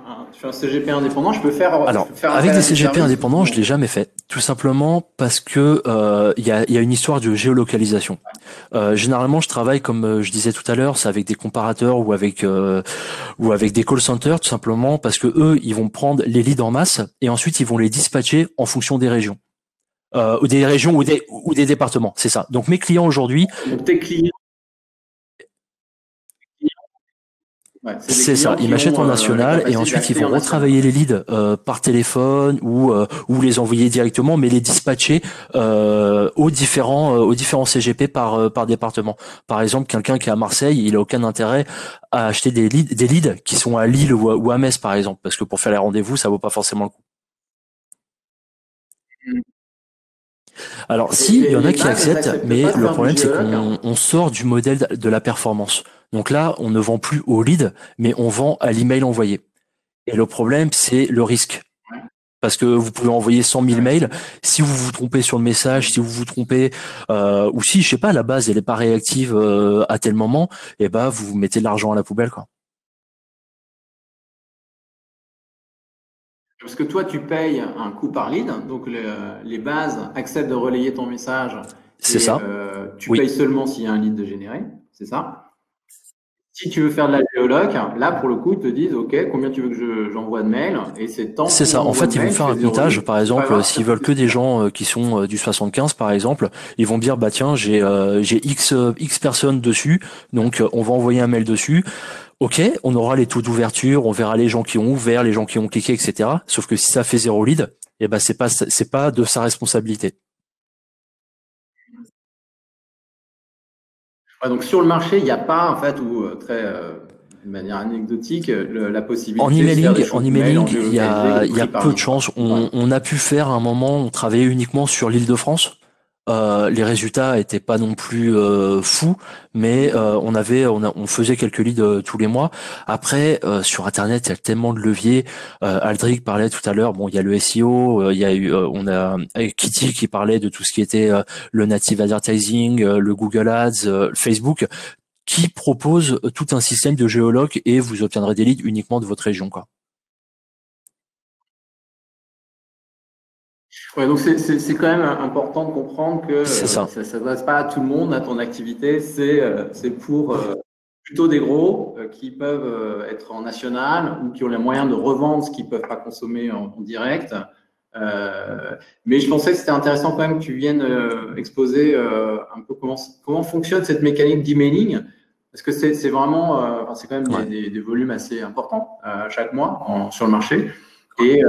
CGP indépendant. Je peux faire. Alors, avec des CGP indépendants, je l'ai jamais fait, tout simplement parce que il y a une histoire de géolocalisation. Généralement, je travaille comme je disais tout à l'heure, c'est avec des comparateurs ou avec des call centers, tout simplement parce que eux, ils vont prendre les leads en masse et ensuite ils vont les dispatcher en fonction des régions. Ou des régions ou des départements, c'est ça. Donc mes clients aujourd'hui. Donc tes clients. Ouais, C'est ça, ils m'achètent en national et ensuite ils vont retravailler les leads par téléphone ou les envoyer directement, mais les dispatcher aux différents CGP par département. Par exemple, quelqu'un qui est à Marseille, il a aucun intérêt à acheter des leads qui sont à Lille ou à Metz par exemple, parce que pour faire les rendez-vous, ça vaut pas forcément le coup. Alors, si, il y en a qui acceptent, mais le problème, c'est qu'on sort du modèle de la performance. Donc là, on ne vend plus au lead, mais on vend à l'email envoyé. Et le problème, c'est le risque. Parce que vous pouvez envoyer 100 000 mails. Si vous vous trompez sur le message, si vous vous trompez, ou si, je sais pas, la base, elle est pas réactive à tel moment, et ben, vous mettez de l'argent à la poubelle, quoi. Parce que toi, tu payes un coût par lead, donc les bases acceptent de relayer ton message. C'est ça. Tu payes seulement s'il y a un lead de généré, c'est ça. Si tu veux faire de la géoloc, là, pour le coup, ils te disent, OK, combien tu veux que j'envoie de mails, et c'est tant. C'est ça. En fait, ils vont faire un comptage. Par exemple, s'ils veulent que des gens qui sont du 75, par exemple, ils vont dire, bah tiens, j'ai X personnes dessus, donc on va envoyer un mail dessus. OK, on aura les taux d'ouverture, on verra les gens qui ont ouvert, les gens qui ont cliqué, etc. Sauf que si ça fait 0 lead, eh ben c'est pas de sa responsabilité. Ouais, donc sur le marché, il n'y a pas, en fait, ou de manière anecdotique, la possibilité en emailing, il y a peu de chance. On a pu faire un moment, on travaillait uniquement sur l'Île-de-France. Les résultats étaient pas non plus fous, mais on faisait quelques leads tous les mois. Après, sur Internet, il y a tellement de leviers. Aldric parlait tout à l'heure. Bon, il y a le SEO, il y a eu, on a Kitty qui parlait de tout ce qui était le native advertising, le Google Ads, Facebook, qui propose tout un système de géoloc et vous obtiendrez des leads uniquement de votre région, quoi. Ouais, donc c'est quand même important de comprendre que ça ça. ne s'adresse pas à tout le monde, à ton activité, c'est pour plutôt des gros qui peuvent être en national ou qui ont les moyens de revendre ce qu'ils ne peuvent pas consommer en direct. Mais je pensais que c'était intéressant quand même que tu viennes exposer un peu comment fonctionne cette mécanique d'emailing, parce que c'est vraiment, c'est quand même des volumes assez importants chaque mois sur le marché. Et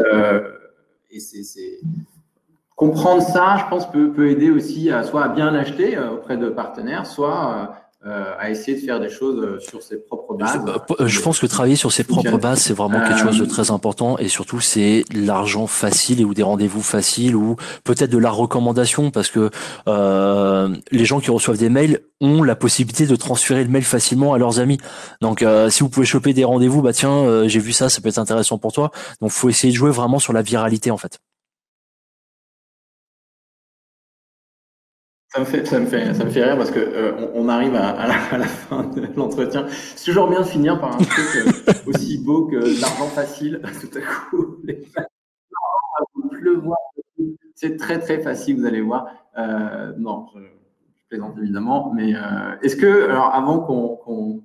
c'est comprendre ça, je pense, peut aider aussi soit à bien l'acheter auprès de partenaires, soit à essayer de faire des choses sur ses propres bases. Je pense que travailler sur ses propres bases, c'est vraiment quelque chose de très important, et surtout c'est l'argent facile ou des rendez-vous faciles ou peut-être de la recommandation, parce que les gens qui reçoivent des mails ont la possibilité de transférer le mail facilement à leurs amis. Donc si vous pouvez choper des rendez-vous, bah tiens, j'ai vu ça, ça peut être intéressant pour toi. Donc faut essayer de jouer vraiment sur la viralité en fait. Ça me fait rire parce que on arrive à la fin de l'entretien. C'est toujours bien de finir par un truc aussi beau que l'argent facile. Tout à coup, les pleuvoir. C'est très très facile, vous allez voir. Non, je plaisante évidemment, mais est-ce que, alors avant qu'on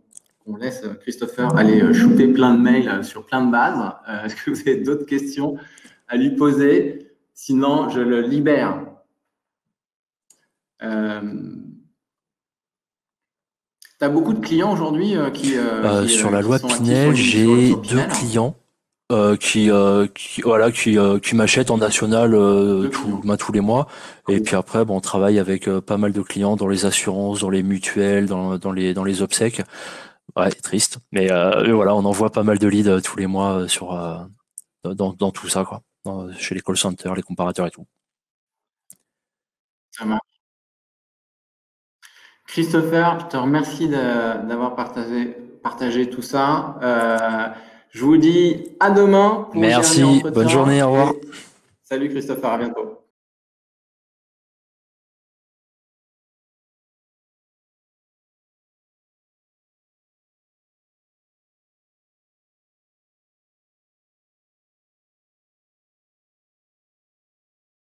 laisse Christopher aller shooter plein de mails sur plein de bases, est-ce que vous avez d'autres questions à lui poser? Sinon, je le libère. Tu as beaucoup de clients aujourd'hui sur la loi Pinel, j'ai 2 clients qui m'achètent en national tous les mois. Et puis après, bon, on travaille avec pas mal de clients dans les assurances, dans les mutuelles, dans les obsèques. Ouais, triste. Mais voilà, on envoie pas mal de leads tous les mois dans tout ça, quoi. Chez les call centers, les comparateurs et tout. Ça marche. Christopher, je te remercie d'avoir partagé tout ça. Je vous dis à demain. Merci, bonne journée, au revoir. Salut Christopher, à bientôt.